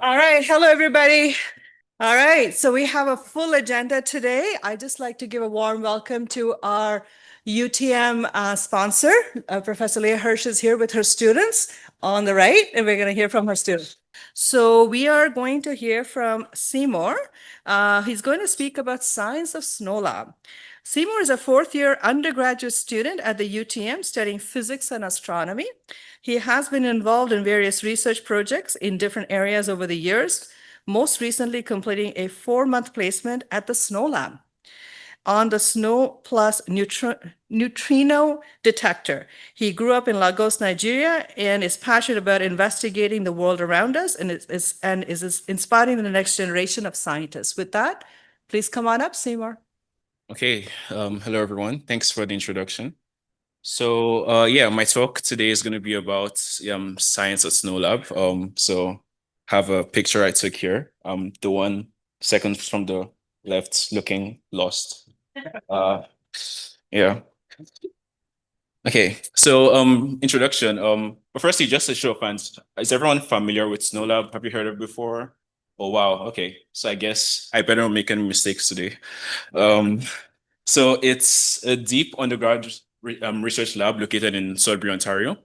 All right, hello everybody. All right, so we have a full agenda today. I'd just like to give a warm welcome to our UTM sponsor. Professor Leah Hirsch is here with her students on the right, and we're going to hear from her students. So we are going to hear from Semoore. He's going to speak about science of SNOLAB. Semoore is a fourth-year undergraduate student at the UTM studying physics and astronomy. He has been involved in various research projects in different areas over the years, most recently completing a 4-month placement at the SNOLAB on the SNO plus neutrino detector. He grew up in Lagos, Nigeria, and is passionate about investigating the world around us and is inspiring the next generation of scientists. With that, please come on up, Semoore. Okay, hello everyone. Thanks for the introduction. So yeah, my talk today is going to be about science at SNOLAB. So have a picture I took here. The one second from the left looking lost. Yeah. Okay, so introduction. But firstly, just a show of hands. Is everyone familiar with SNOLAB? Have you heard of it before? Oh wow, okay. So I guess I better not make any mistakes today. So it's a deep underground research lab located in Sudbury, Ontario.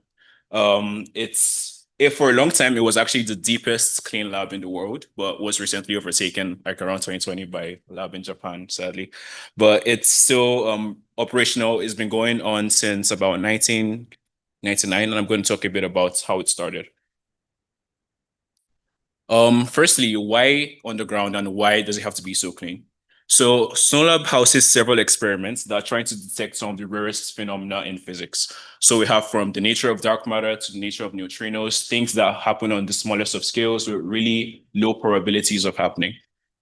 For a long time, it was actually the deepest clean lab in the world, but was recently overtaken like around 2020 by a lab in Japan, sadly. But it's still operational. It's been going on since about 1999, and I'm going to talk a bit about how it started. Firstly, why underground and why does it have to be so clean? So SNOLAB houses several experiments that are trying to detect some of the rarest phenomena in physics. So we have from the nature of dark matter to the nature of neutrinos, things that happen on the smallest of scales with really low probabilities of happening.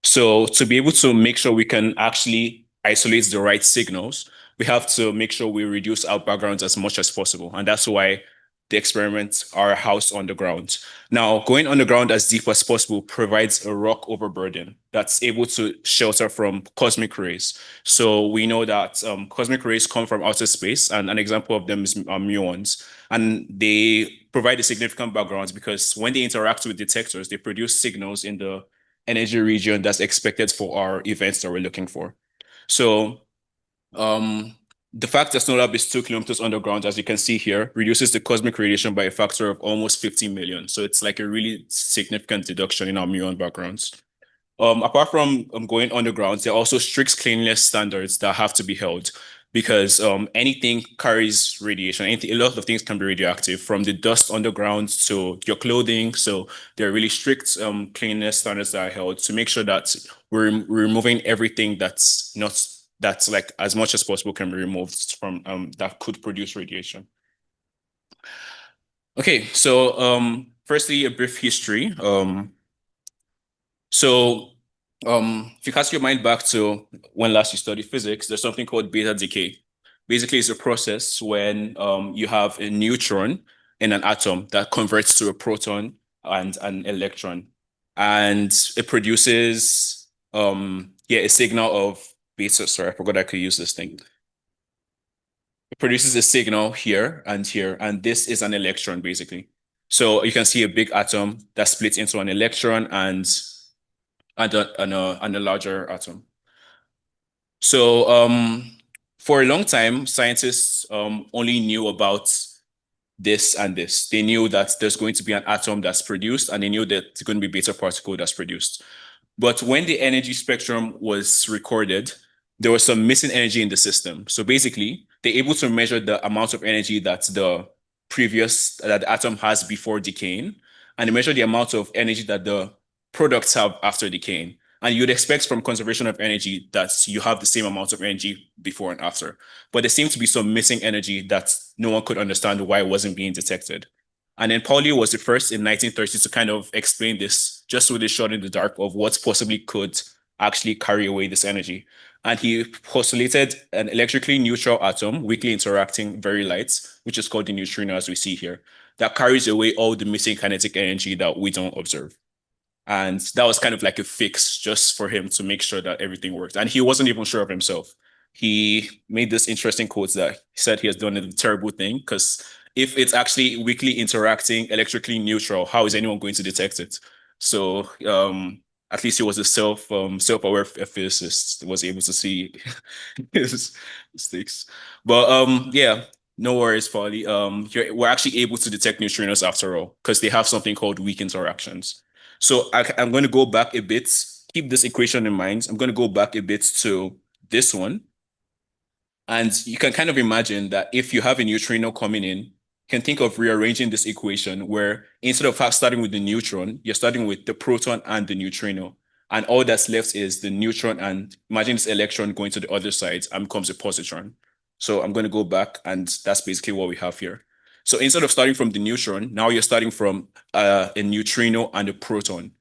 So to be able to make sure we can actually isolate the right signals, we have to make sure we reduce our backgrounds as much as possible. And that's why the experiments are housed on the ground. Now, going underground as deep as possible provides a rock overburden that's able to shelter from cosmic rays. So we know that cosmic rays come from outer space, and an example of them is muons. And they provide a significant background because when they interact with detectors, they produce signals in the energy region that's expected for our events that we're looking for. So the fact that SNOLAB is 2 kilometers underground, as you can see here, reduces the cosmic radiation by a factor of almost 50 million. So it's like a really significant deduction in our muon backgrounds. Apart from going underground, there are also strict cleanliness standards that have to be held because anything carries radiation. A lot of things can be radioactive, from the dust underground to your clothing. So there are really strict cleanliness standards that are held to make sure that we're removing everything that's like as much as possible can be removed from that could produce radiation. Okay, so firstly, a brief history. If you cast your mind back to when last you studied physics, there's something called beta decay. Basically, it's a process when you have a neutron in an atom that converts to a proton and an electron, and it produces a signal of beta. Sorry, I forgot I could use this thing. It produces a signal here, and this is an electron, basically. So you can see a big atom that splits into an electron and a larger atom. So for a long time, scientists only knew about this and this. They knew that there's going to be an atom that's produced, and they knew that there's going to be beta particle that's produced. But when the energy spectrum was recorded, there was some missing energy in the system. So basically, they're able to measure the amount of energy that the atom has before decaying, and they measure the amount of energy that the products have after decaying. And you'd expect from conservation of energy that you have the same amount of energy before and after. But there seemed to be some missing energy that no one could understand why it wasn't being detected. And then Pauli was the first in 1930 to kind of explain this just with a shot in the dark of what possibly could actually carry away this energy. And he postulated an electrically neutral atom, weakly interacting very light, which is called the neutrino, as we see here, that carries away all the missing kinetic energy that we don't observe. And that was kind of like a fix just for him to make sure that everything worked. And he wasn't even sure of himself. He made this interesting quote that he said he has done a terrible thing because if it's actually weakly interacting electrically neutral, how is anyone going to detect it? So at least he was a self-aware physicist, was able to see his mistakes. But yeah, no worries, Polly. We're actually able to detect neutrinos after all, because they have something called weak interactions. So I'm going to go back a bit. Keep this equation in mind. I'm going to go back a bit to this one. And you can kind of imagine that if you have a neutrino coming in, you can think of rearranging this equation where instead of starting with the neutron, you're starting with the proton and the neutrino. And all that's left is the neutron, and imagine this electron going to the other side and becomes a positron. So I'm going to go back, and that's basically what we have here. So instead of starting from the neutron, now you're starting from a neutrino and a proton.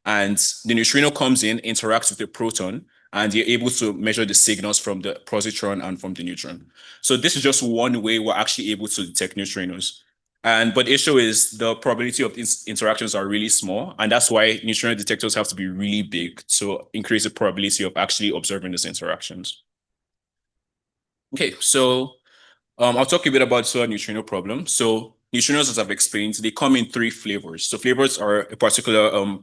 And the neutrino comes in, interacts with the proton, and you're able to measure the signals from the positron and from the neutron. So this is just one way we're actually able to detect neutrinos. But the issue is the probability of these interactions are really small, and that's why neutrino detectors have to be really big to increase the probability of actually observing these interactions. Okay, so I'll talk a bit about the solar neutrino problem. So neutrinos, as I've explained, they come in three flavors. So flavors are a particular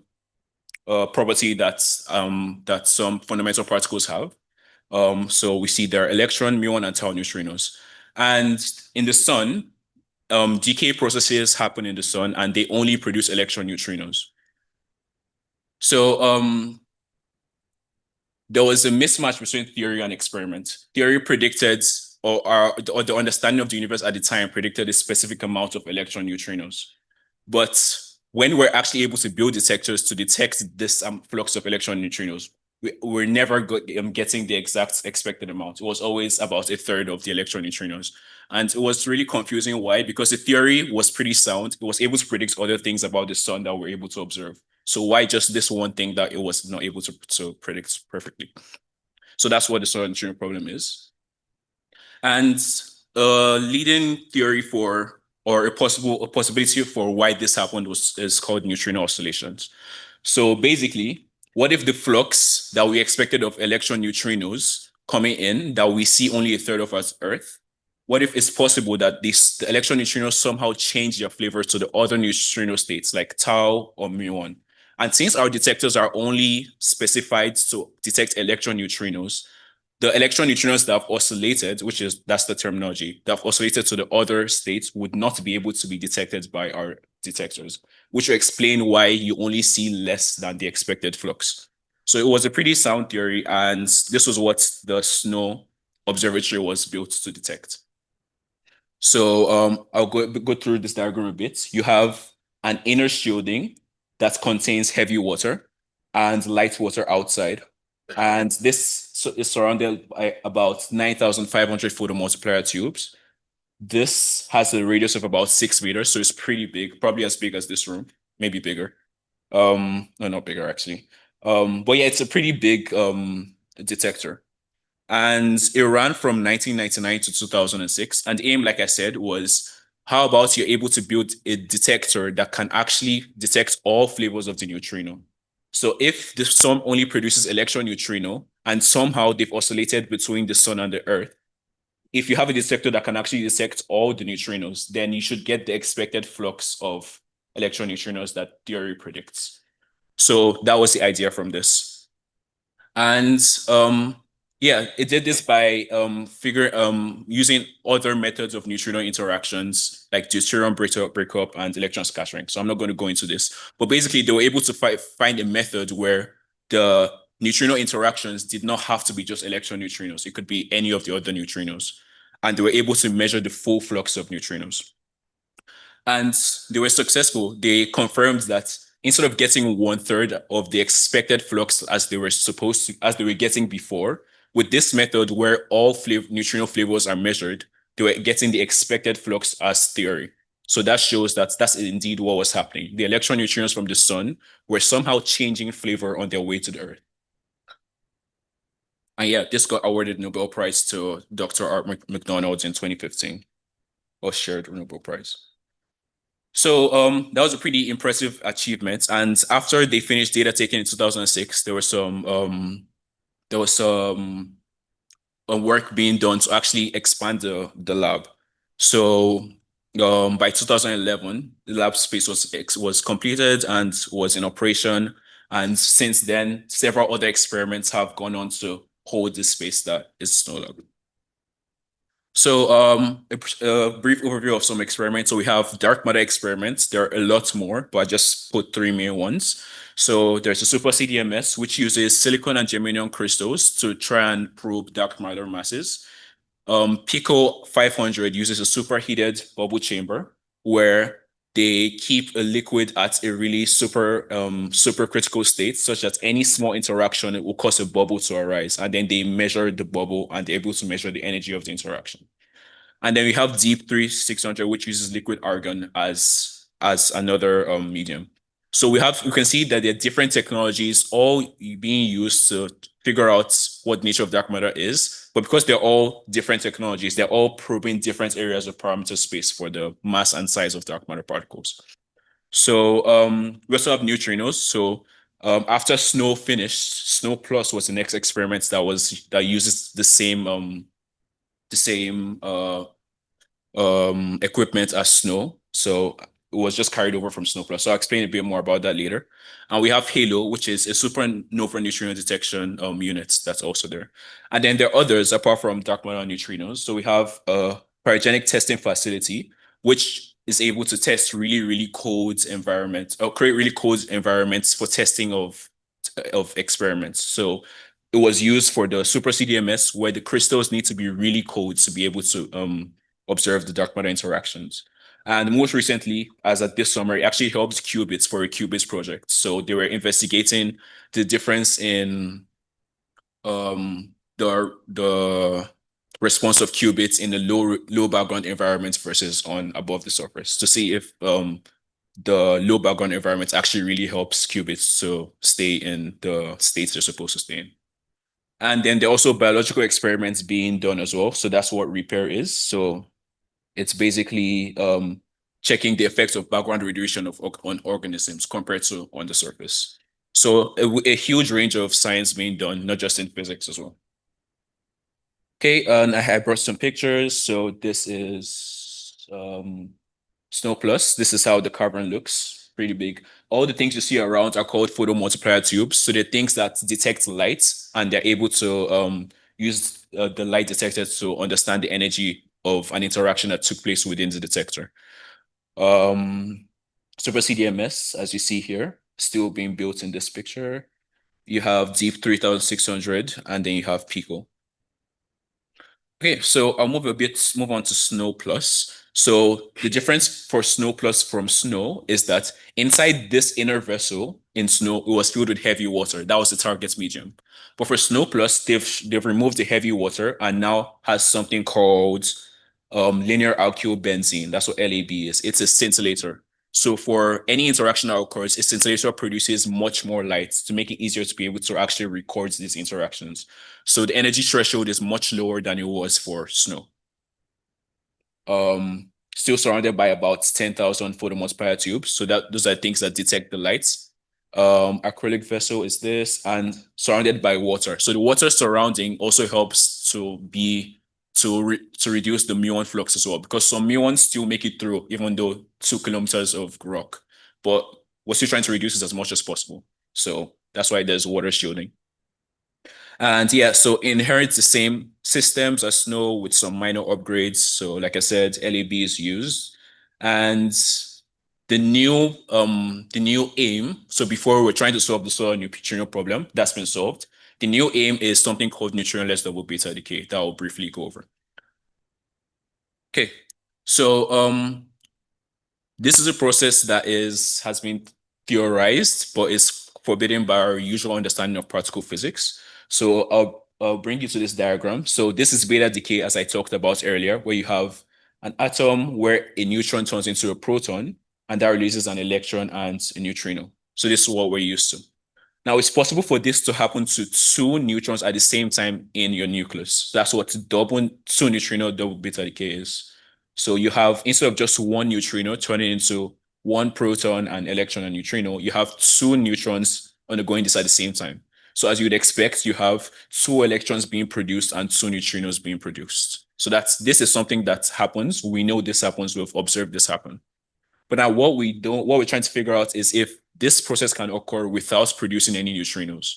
property that some fundamental particles have. So we see there are electron, muon, and tau neutrinos. And in the sun, decay processes happen in the sun, and they only produce electron neutrinos. So there was a mismatch between theory and experiment. Theory predicted, or the understanding of the universe at the time predicted a specific amount of electron neutrinos. But when we're actually able to build detectors to detect this flux of electron neutrinos, we're never getting the exact expected amount. It was always about a third of the electron neutrinos. And it was really confusing. Why? Because the theory was pretty sound. It was able to predict other things about the sun that we're able to observe. So why just this one thing that it was not able to predict perfectly? So that's what the solar neutrino problem is. And a leading theory for, or a possibility for why this happened is called neutrino oscillations. So basically, what if the flux that we expected of electron neutrinos coming in that we see only a third of as Earth? What if it's possible that the electron neutrinos somehow change their flavor to the other neutrino states like tau or muon? And since our detectors are only specified to detect electron neutrinos, the electron neutrinos that have oscillated, that's the terminology, that have oscillated to the other states would not be able to be detected by our detectors, which will explain why you only see less than the expected flux. So it was a pretty sound theory, and this was what the SNO observatory was built to detect. So I'll go through this diagram a bit. You have an inner shielding that contains heavy water and light water outside. And this is surrounded by about 9,500 photomultiplier tubes. This has a radius of about 6 meters, so it's pretty big, probably as big as this room, maybe bigger. No, not bigger actually. But yeah, it's a pretty big detector. And it ran from 1999 to 2006. And the aim, like I said, was how about you're able to build a detector that can actually detect all flavors of the neutrino. So if the sun only produces electron neutrino and somehow they've oscillated between the sun and the earth, if you have a detector that can actually detect all the neutrinos, then you should get the expected flux of electron neutrinos that theory predicts. So that was the idea from this. And yeah, it did this by using other methods of neutrino interactions like deuterium breakup and electron scattering. So I'm not going to go into this, but basically they were able to find a method where the neutrino interactions did not have to be just electron neutrinos. It could be any of the other neutrinos. And they were able to measure the full flux of neutrinos. And they were successful. They confirmed that instead of getting 1/3 of the expected flux as they were getting before, with this method where all neutrino flavors are measured, they were getting the expected flux as theory. So that shows that that's indeed what was happening. The electron neutrinos from the sun were somehow changing flavor on their way to the Earth. And yeah, this got awarded Nobel Prize to Dr. Art McDonald in 2015, or shared Nobel Prize. So that was a pretty impressive achievement. And after they finished data taking in 2006, there was some work being done to actually expand the lab. So By 2011, the lab space was completed and was in operation. And since then, several other experiments have gone on to hold this space that is SNOLAB. So a brief overview of some experiments. So we have dark matter experiments. There are a lot more, but I just put three main ones. So there's a super CDMS, which uses silicon and germanium crystals to try and probe dark matter masses. Pico 500 uses a superheated bubble chamber where they keep a liquid at a really super critical state, such that any small interaction will cause a bubble to arise. And then they measure the bubble and they're able to measure the energy of the interaction. And then we have Deep 3600, which uses liquid argon as another medium. So we can see that there are different technologies all being used to figure out what nature of dark matter is. But because they're all different technologies, they're all probing different areas of parameter space for the mass and size of dark matter particles. So we also have neutrinos. So after SNO finished, SNO Plus was the next experiment that uses the same equipment as SNO. So it was just carried over from SNO Plus. So I'll explain a bit more about that later. And we have HALO, which is a supernova neutrino detection unit that's also there. And then there are others apart from dark matter neutrinos. So we have a cryogenic testing facility, which is able to test really cold environments or create really cold environments for testing of experiments. So it was used for the super CDMS, where the crystals need to be really cold to be able to observe the dark matter interactions. And most recently, as at this summer, it actually helped qubits for a qubits project. So they were investigating the difference in the response of qubits in the low background environments versus on above the surface to see if the low background environment actually really helps qubits to stay in the states they're supposed to stay in. And then there are also biological experiments being done as well. So that's what repair is. So it's basically checking the effects of background radiation on organisms compared to on the surface. So a huge range of science being done, not just in physics as well. Okay, and I brought some pictures. So this is SNO Plus. This is how the cavern looks, pretty big. All the things you see around are called photomultiplier tubes. So they're things that detect light and they're able to use the light detector to understand the energy of an interaction that took place within the detector. Super CDMS, as you see here, still being built in this picture. You have Deep 3600, and then you have Pico. Okay, so I'll move on to SNO Plus. So the difference for SNO Plus from SNO is that inside this inner vessel in SNO, it was filled with heavy water. That was the target medium. But for SNO Plus, they've removed the heavy water and now has something called linear alkyl benzene. That's what LAB is. It's a scintillator. So for any interaction that occurs, a scintillator produces much more light to make it easier to be able to actually record these interactions. So the energy threshold is much lower than it was for SNO. Still surrounded by about 10,000 photomultiplier tubes. So those are things that detect the lights. Acrylic vessel is this, and surrounded by water. So the water surrounding also helps to reduce the muon flux as well, because some muons still make it through, even though 2 kilometers of rock. But we're still trying to reduce it as much as possible. So that's why there's water shielding. And yeah, so inherits the same systems as SNO with some minor upgrades. So like I said, LAB is used. And the new aim, so before we're trying to solve the solar neutrino problem, that's been solved. The new aim is something called neutrinoless double beta decay that I'll briefly go over. Okay, so this is a process that has been theorized, but is forbidden by our usual understanding of particle physics. So I'll bring you to this diagram. So this is beta decay, as I talked about earlier, where you have an atom where a neutron turns into a proton, and that releases an electron and a neutrino. So this is what we're used to. Now, it's possible for this to happen to 2 neutrons at the same time in your nucleus. That's what 2 neutrino double beta decay is. So you have, instead of just 1 neutrino turning into 1 proton and electron and neutrino, you have 2 neutrons undergoing this at the same time. So as you'd expect, you have 2 electrons being produced and 2 neutrinos being produced. So this is something that happens. We know this happens. We've observed this happen. But now what we're trying to figure out is if this process can occur without producing any neutrinos.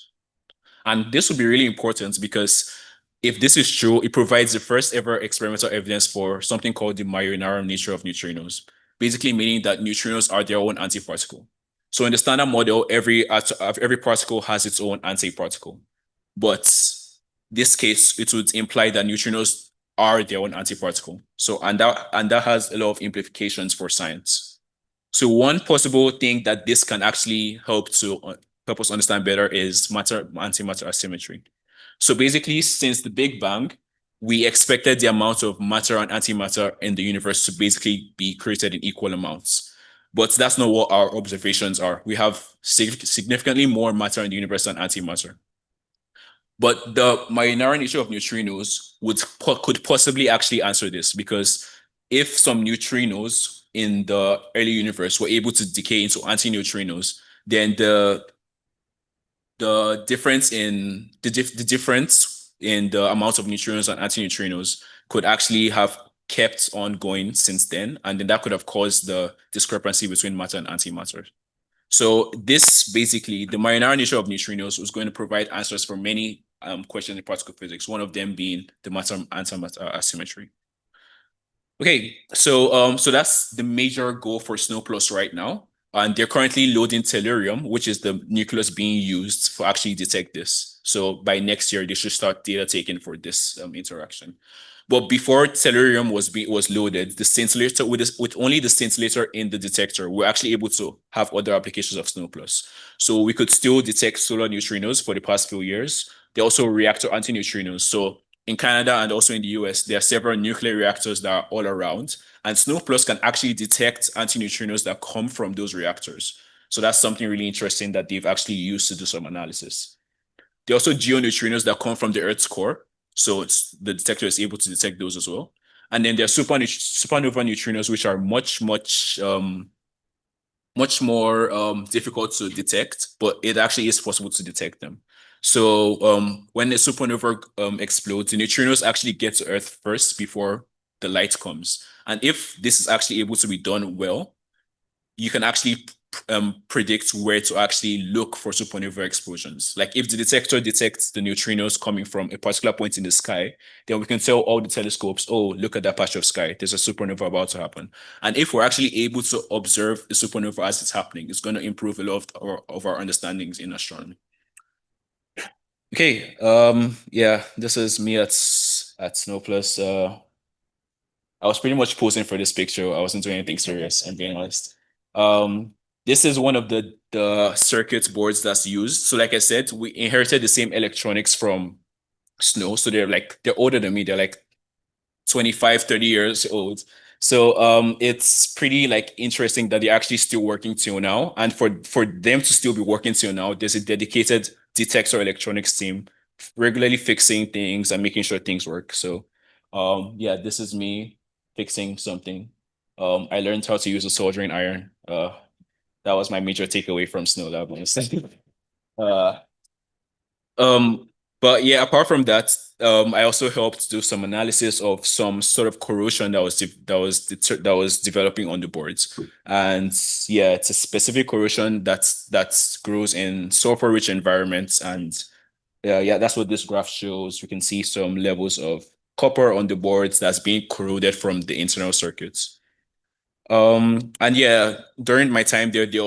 And this will be really important because if this is true, it provides the first ever experimental evidence for something called the Majoranarum nature of neutrinos, basically meaning that neutrinos are their own antiparticle. So in the standard model, every particle has its own antiparticle. But this case, it would imply that neutrinos are their own antiparticle. So and that has a lot of implications for science. So one possible thing that this can actually help us understand better is matter-antimatter asymmetry. So basically, since the Big Bang, we expected the amount of matter and antimatter in the universe to basically be created in equal amounts. But that's not what our observations are. We have significantly more matter in the universe than antimatter. But the Majoranarum nature of neutrinos could possibly actually answer this, because if some neutrinos in the early universe were able to decay into antineutrinos, then the difference in the amount of neutrinos and antineutrinos could actually have kept on going since then, and then that could have caused the discrepancy between matter and antimatter. So this basically, the Majoranarum nature of neutrinos was going to provide answers for many questions in particle physics, one of them being the matter-antimatter asymmetry. Okay, so that's the major goal for SNO+ right now. And they're currently loading tellurium, which is the nucleus being used for actually detect this. So by next year, they should start data taking for this interaction. But before tellurium was loaded, the scintillator with only the scintillator in the detector, we're actually able to have other applications of SNO+. So we could still detect solar neutrinos for the past few years. They also reactor antineutrinos. So in Canada and also in the US, there are several nuclear reactors that are all around, and SNO+ can actually detect antineutrinos that come from those reactors. So that's something really interesting that they've actually used to do some analysis. There are also geoneutrinos that come from the Earth's core. So the detector is able to detect those as well. And then there are supernova neutrinos, which are much more difficult to detect, but it actually is possible to detect them. So when a supernova explodes, the neutrinos actually get to Earth first before the light comes. And if this is actually able to be done well, you can actually predict where to actually look for supernova explosions. Like if the detector detects the neutrinos coming from a particular point in the sky, then we can tell all the telescopes, oh, look at that patch of sky. There's a supernova about to happen. And if we're actually able to observe the supernova as it's happening, it's going to improve a lot of our understandings in astronomy. Okay, yeah, this is me at SNO+. I was pretty much posing for this picture. I wasn't doing anything serious, I'm being honest. This is one of the circuit boards that's used. So like I said, we inherited the same electronics from SNO. So they're older than me. They're like 25, 30 years old. So it's pretty like interesting that they're actually still working till now. And for them to still be working till now, there's a dedicated detector electronics team regularly fixing things and making sure things work. So yeah, this is me fixing something. I learned how to use a soldering iron. That was my major takeaway from SNOLAB, honestly. Uh, but yeah, apart from that, I also helped do some analysis of some sort of corrosion that was developing on the boards. And yeah, it's a specific corrosion that grows in sulfur-rich environments. And yeah, that's what this graph shows. You can see some levels of copper on the boards that's being corroded from the internal circuits. And yeah, during my time there, they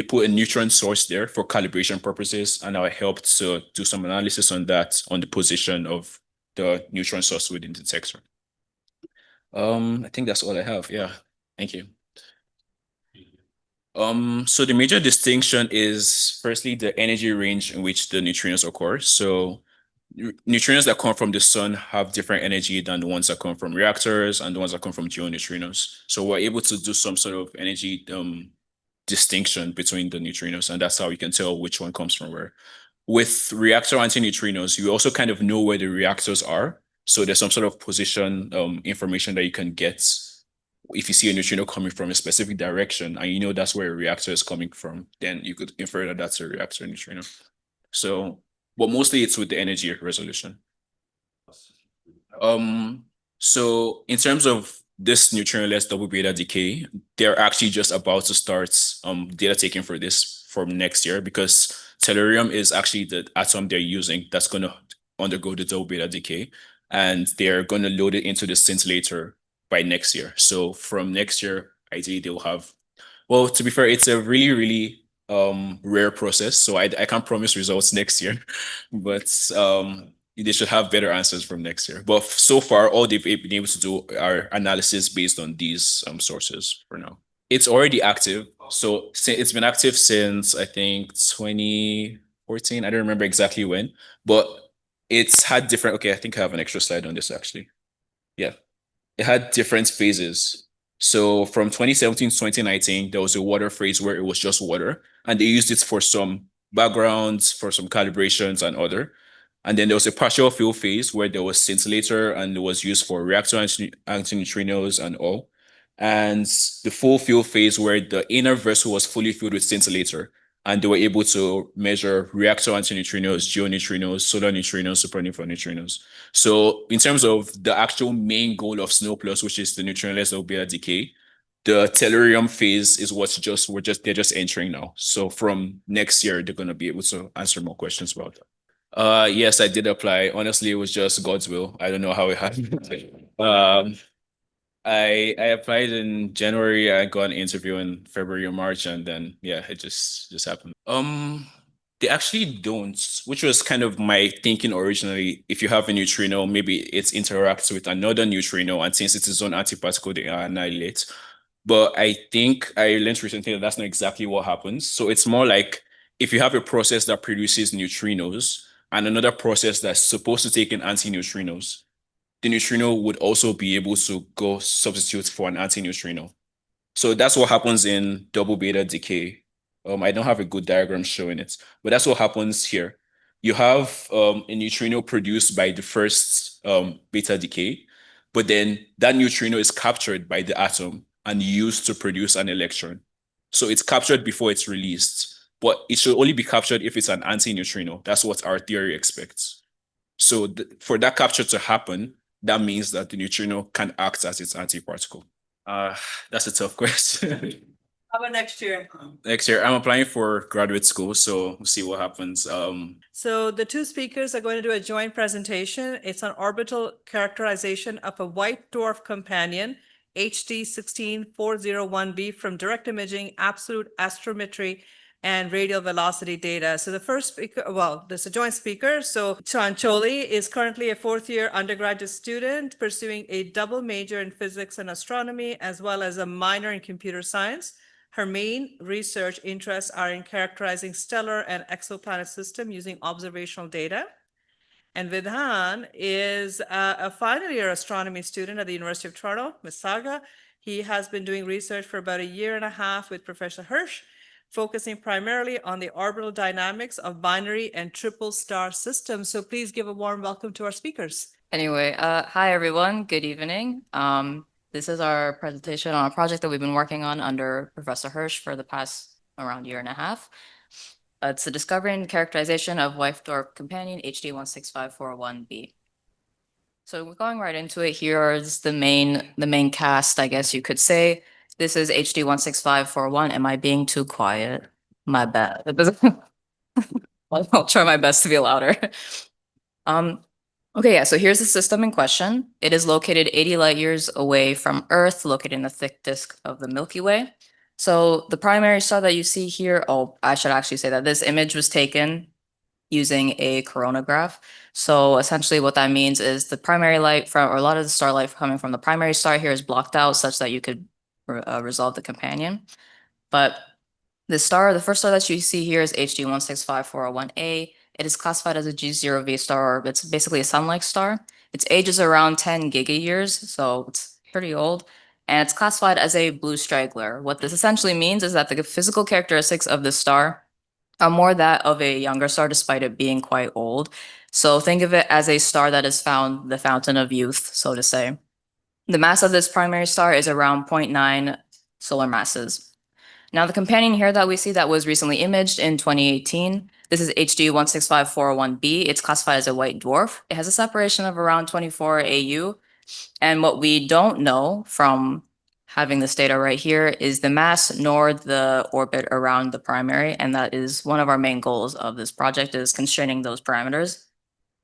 put a neutron source there for calibration purposes, and I helped to do some analysis on that, on the position of the neutron source within the detector. I think that's all I have. Yeah, thank you. So the major distinction is firstly the energy range in which the neutrinos occur. So neutrinos that come from the sun have different energy than the ones that come from reactors and the ones that come from geoneutrinos. So we're able to do some sort of energy distinction between the neutrinos, and that's how we can tell which one comes from where. With reactor antineutrinos, you also kind of know where the reactors are. So there's some sort of position information that you can get if you see a neutrino coming from a specific direction and you know that's where a reactor is coming from, then you could infer that that's a reactor neutrino. So, but mostly it's with the energy resolution. So in terms of this neutrinoless double beta decay, they're actually just about to start data taking for this from next year because tellurium is actually the atom they're using that's going to undergo the double beta decay, and they're going to load it into the scintillator by next year. So from next year, ideally they'll have, well, to be fair, it's a really, really rare process. So I can't promise results next year, but they should have better answers from next year. But so far, all they've been able to do are analysis based on these sources for now. It's already active. So it's been active since I think 2014. I don't remember exactly when, but it's had different. Okay, I think I have an extra slide on this actually. Yeah, it had different phases. So from 2017 to 2019, there was a water phase where it was just water, and they used it for some backgrounds, for some calibrations and other. And then there was a partial fill phase where there was scintillator and it was used for reactor antineutrinos and all. And the full fill phase where the inner vessel was fully filled with scintillator, and they were able to measure reactor antineutrinos, geoneutrinos, solar neutrinos, supernova neutrinos. So in terms of the actual main goal of SNO+, which is the neutrinoless double beta decay, the tellurium phase is they're just entering now. So from next year, they're going to be able to answer more questions about that. Yes, I did apply. Honestly, it was just God's will. I don't know how it happened. I applied in January. I got an interview in February or March, and then yeah, it just happened. They actually don't, which was kind of my thinking originally. If you have a neutrino, maybe it interacts with another neutrino, and since it's its own antiparticle, they annihilate. But I think I learned recently that that's not exactly what happens. So it's more like if you have a process that produces neutrinos and another process that's supposed to take in antineutrinos, the neutrino would also be able to go substitute for an antineutrino. So that's what happens in double beta decay. I don't have a good diagram showing it, but that's what happens here. You have a neutrino produced by the first beta decay, but then that neutrino is captured by the atom and used to produce an electron. So it's captured before it's released, but it should only be captured if it's an antineutrino. That's what our theory expects. So for that capture to happen, that means that the neutrino can act as its antiparticle. That's a tough question. How about next year? Next year, I'm applying for graduate school, so we'll see what happens. So the two speakers are going to do a joint presentation. It's on orbital characterization of a white dwarf companion, HD 16401b, from direct imaging, absolute astrometry, and radial velocity data. So the first speaker, well, there's a joint speaker. So Shawncholi is currently a fourth-year undergraduate student pursuing a double major in physics and astronomy, as well as a minor in computer science. Her main research interests are in characterizing stellar and exoplanet system using observational data. And Vidhan is a final year astronomy student at the University of Toronto, Mississauga. He has been doing research for about a year and a half with Professor Hirsch, focusing primarily on the orbital dynamics of binary and triple star systems. So please give a warm welcome to our speakers. Anyway, hi everyone, good evening. This is our presentation on a project that we've been working on under Professor Hirsch for the past around year and a half. It's the discovery and characterization of white dwarf companion HD 16541b. So we're going right into it. Here is the main cast, I guess you could say. This is HD 16541. Am I being too quiet? My bad. I'll try my best to be louder. Okay, yeah, so here's the system in question. It is located 80 light years away from Earth, located in the thick disk of the Milky Way. So the primary star that you see here, oh, I should actually say that this image was taken using a coronagraph. So essentially what that means is the primary light from, or a lot of the starlight coming from the primary star here is blocked out such that you could resolve the companion. But the first star that you see here is HD 16541a. It is classified as a G0V star, or it's basically a sun-like star. Its age is around 10 gigayears, so it's pretty old. And it's classified as a blue straggler. What this essentially means is that the physical characteristics of this star are more that of a younger star, despite it being quite old. So think of it as a star that has found the fountain of youth, so to say. The mass of this primary star is around 0.9 solar masses. Now, the companion here that we see that was recently imaged in 2018, this is HD 16541b. It's classified as a white dwarf. It has a separation of around 24 AU. And what we don't know from having this data right here is the mass nor the orbit around the primary. And that is one of our main goals of this project, is constraining those parameters.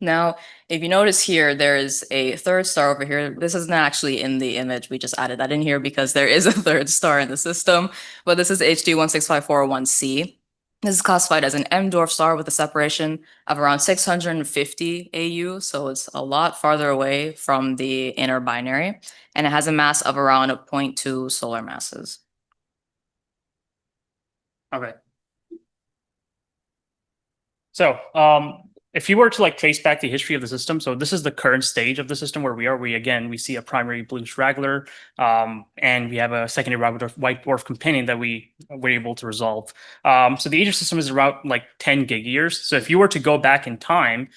Now, if you notice here, there is a third star over here. This isn't actually in the image. We just added that in here because there is a third star in the system, but this is HD 16541C. This is classified as an M dwarf star with a separation of around 650 AU, so it's a lot farther away from the inner binary, and it has a mass of around 0.2 solar masses. Okay. So, if you were to like trace back the history of the system, so this is the current stage of the system where we are. We see a primary blue straggler, and we have a secondary white dwarf companion that we were able to resolve. So the age of the system is around like 10 gig years. So if you were to go back in time,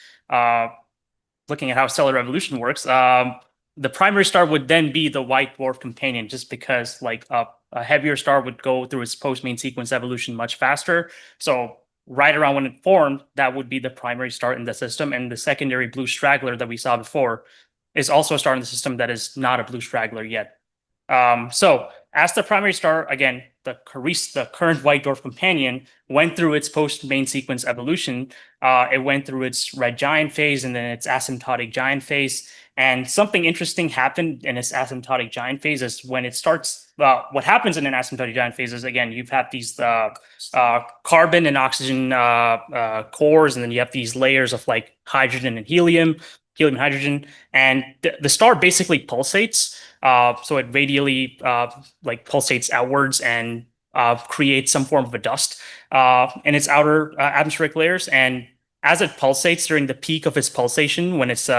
looking at how stellar evolution works, the primary star would then be the white dwarf companion, just because like a heavier star would go through its post-main sequence evolution much faster. So right around when it formed, that would be the primary star in the system. And the secondary blue straggler that we saw before is also a star in the system that is not a blue straggler yet. So as the primary star, again, the current white dwarf companion went through its post-main sequence evolution. It went through its red giant phase and then its asymptotic giant phase. And something interesting happened in its asymptotic giant phase is when it starts, what happens in an asymptotic giant phase is, again, you've had these carbon and oxygen cores, and then you have these layers of like hydrogen and helium and hydrogen, and the star basically pulsates. So it radially like pulsates outwards and creates some form of a dust in its outer atmospheric layers. And as it pulsates during the peak of its pulsation, when it's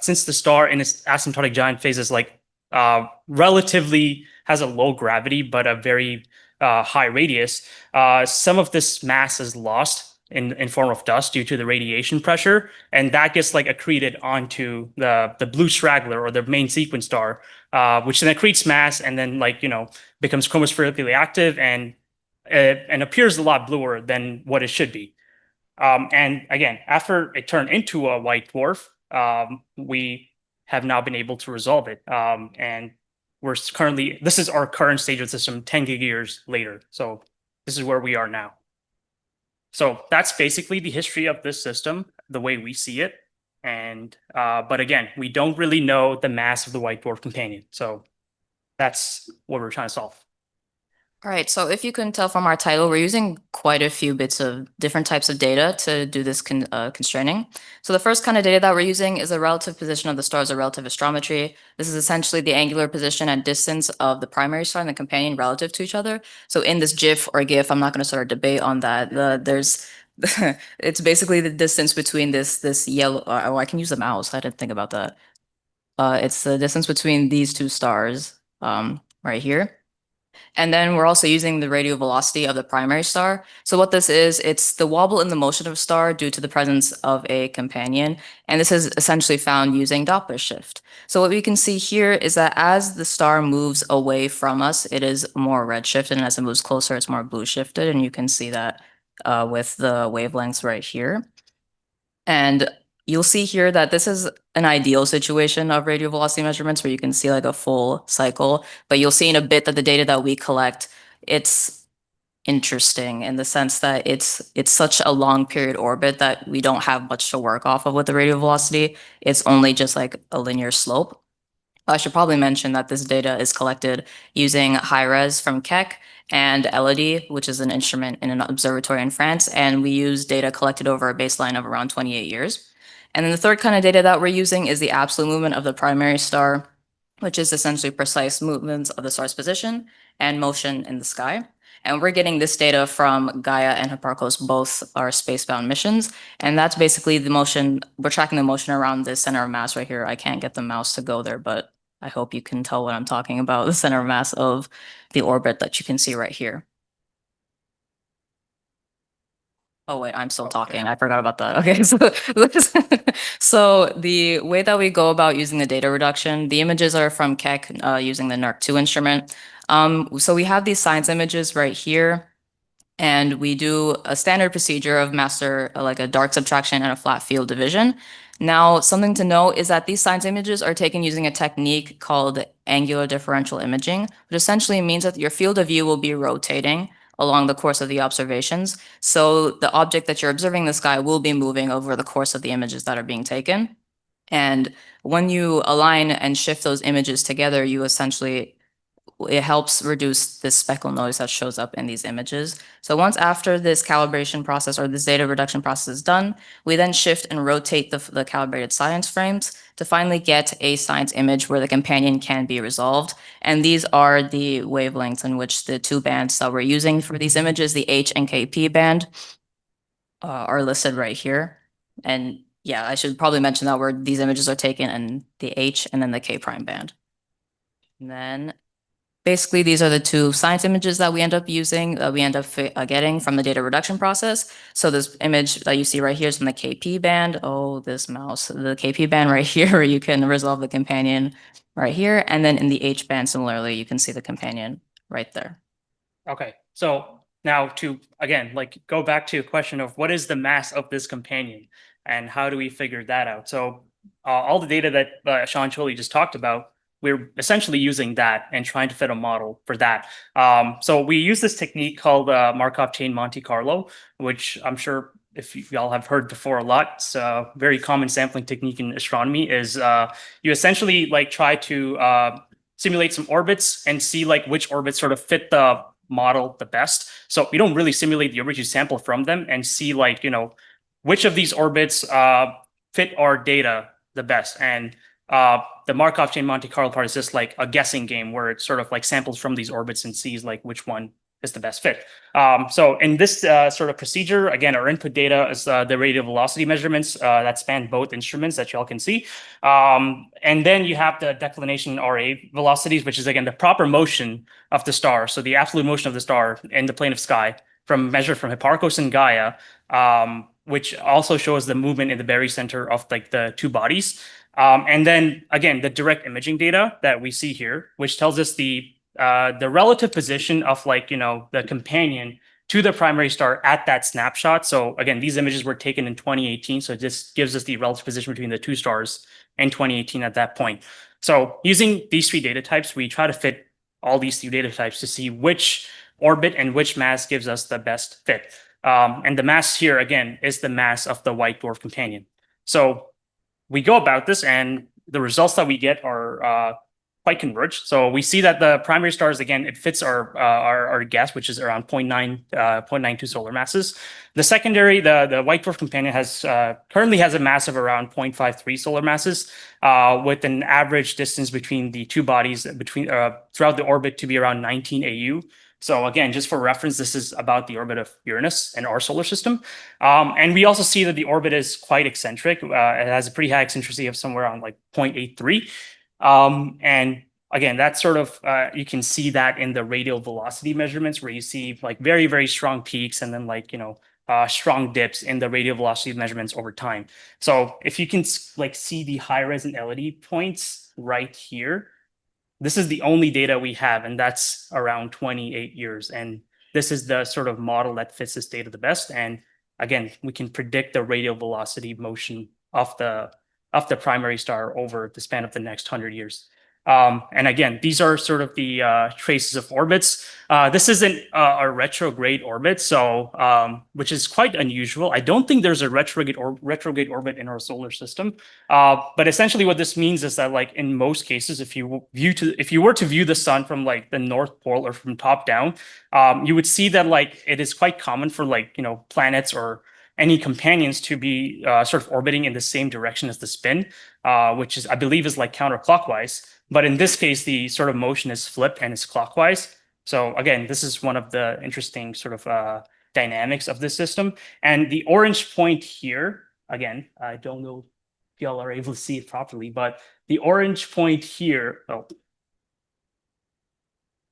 since the star in its asymptotic giant phase is like relatively has a low gravity but a very high radius, some of this mass is lost in form of dust due to the radiation pressure, and that gets like accreted onto the blue straggler or the main sequence star, which then accretes mass and then like becomes chromospherically active and appears a lot bluer than what it should be. And again, after it turned into a white dwarf, we have now been able to resolve it. And this is our current stage of the system 10 gig years later. So this is where we are now. So that's basically the history of this system, the way we see it. And but again, we don't really know the mass of the white dwarf companion. So that's what we're trying to solve. All right, so if you couldn't tell from our title, we're using quite a few bits of different types of data to do this constraining. So the first kind of data that we're using is the relative position of the stars, or relative astrometry. This is essentially the angular position and distance of the primary star and the companion relative to each other. So in this GIF or GIF, I'm not going to start a debate on that. It's basically the distance between this yellow. Oh, I can use the mouse. I didn't think about that. It's the distance between these two stars right here. And then we're also using the radial velocity of the primary star. So what this is, it's the wobble in the motion of a star due to the presence of a companion. And this is essentially found using Doppler shift. So what we can see here is that as the star moves away from us, it is more red shifted, and as it moves closer, it's more blue shifted. And you can see that with the wavelengths right here. And you'll see here that this is an ideal situation of radial velocity measurements where you can see like a full cycle, but you'll see in a bit that the data that we collect, it's interesting in the sense that it's such a long period orbit that we don't have much to work off of with the radial velocity. It's only just like a linear slope. I should probably mention that this data is collected using high-res from KECK and ELODIE, which is an instrument in an observatory in France, and we use data collected over a baseline of around 28 years. And then the third kind of data that we're using is the absolute movement of the primary star, which is essentially precise movements of the star's position and motion in the sky. And we're getting this data from Gaia and Hipparcos, both are spacebound missions. And that's basically the motion, we're tracking the motion around the center of mass right here. I can't get the mouse to go there, but I hope you can tell what I'm talking about, the center of mass of the orbit that you can see right here. Oh, wait, I'm still talking. I forgot about that. Okay, so the way that we go about using the data reduction, the images are from KECK using the NERC2 instrument. So we have these science images right here. And we do a standard procedure of master, like a dark subtraction and a flat field division. Now, something to note is that these science images are taken using a technique called angular differential imaging, which essentially means that your field of view will be rotating along the course of the observations. So the object that you're observing in the sky will be moving over the course of the images that are being taken. And when you align and shift those images together, you essentially it helps reduce this speckle noise that shows up in these images. So once after this calibration process or this data reduction process is done, we then shift and rotate the calibrated science frames to finally get a science image where the companion can be resolved. And these are the wavelengths in which the two bands that we're using for these images, the H and KP band, are listed right here. And yeah, I should probably mention that where these images are taken in the H and then the K prime band. And then basically, these are the two science images that we end up using, we end up getting from the data reduction process. So this image that you see right here is from the KP band. Oh, this mouse, the KP band right here, where you can resolve the companion right here. And then in the H band, similarly, you can see the companion right there. Okay, so now to, again, like go back to a question of what is the mass of this companion and how do we figure that out? So all the data that Shawncholi just talked about, we're essentially using that and trying to fit a model for that. So we use this technique called Markov chain Monte Carlo, which I'm sure if y'all have heard before a lot. It's a very common sampling technique in astronomy is you essentially like try to simulate some orbits and see like which orbits sort of fit the model the best. So we don't really simulate the orbits, you sample from them and see like, you know, which of these orbits fit our data the best. And the Markov chain Monte Carlo part is just like a guessing game where it sort of like samples from these orbits and sees like which one is the best fit. So in this sort of procedure, again, our input data is the radial velocity measurements that span both instruments that y'all can see. And then you have the declination RA velocities, which is again the proper motion of the star. So the absolute motion of the star in the plane of sky measured from Hipparcos and Gaia, which also shows the movement in the barycenter of like the two bodies. And then again, the direct imaging data that we see here, which tells us the relative position of like, you know, the companion to the primary star at that snapshot. So again, these images were taken in 2018. So this gives us the relative position between the two stars in 2018 at that point. So using these three data types, we try to fit all these three data types to see which orbit and which mass gives us the best fit. And the mass here, again, is the mass of the white dwarf companion. So we go about this and the results that we get are quite converged. So we see that the primary stars, again, it fits our guess, which is around 0.92 solar masses. The secondary, the white dwarf companion currently has a mass of around 0.53 solar masses, with an average distance between the two bodies throughout the orbit to be around 19 AU. So again, just for reference, this is about the orbit of Uranus in our solar system. And we also see that the orbit is quite eccentric. It has a pretty high eccentricity of somewhere around like 0.83. And again, that's sort of, you can see that in the radial velocity measurements where you see like very, very strong peaks and then like, you know, strong dips in the radial velocity measurements over time. So if you can like see the high res and ELODIE points right here, this is the only data we have, and that's around 28 years. And this is the sort of model that fits this data the best. And again, we can predict the radial velocity motion of the primary star over the span of the next 100 years. And again, these are sort of the traces of orbits. This isn't a retrograde orbit, so which is quite unusual. I don't think there's a retrograde orbit in our solar system. But essentially, what this means is that, like in most cases, if you were to view the sun from like the North Pole or from top down, you would see that like it is quite common for like planets or any companions to be sort of orbiting in the same direction as the spin, which is I believe is like counterclockwise. But in this case, the sort of motion is flipped and it's clockwise. So again, this is one of the interesting sort of dynamics of this system. And the orange point here, again, I don't know if y'all are able to see it properly, but the orange point here,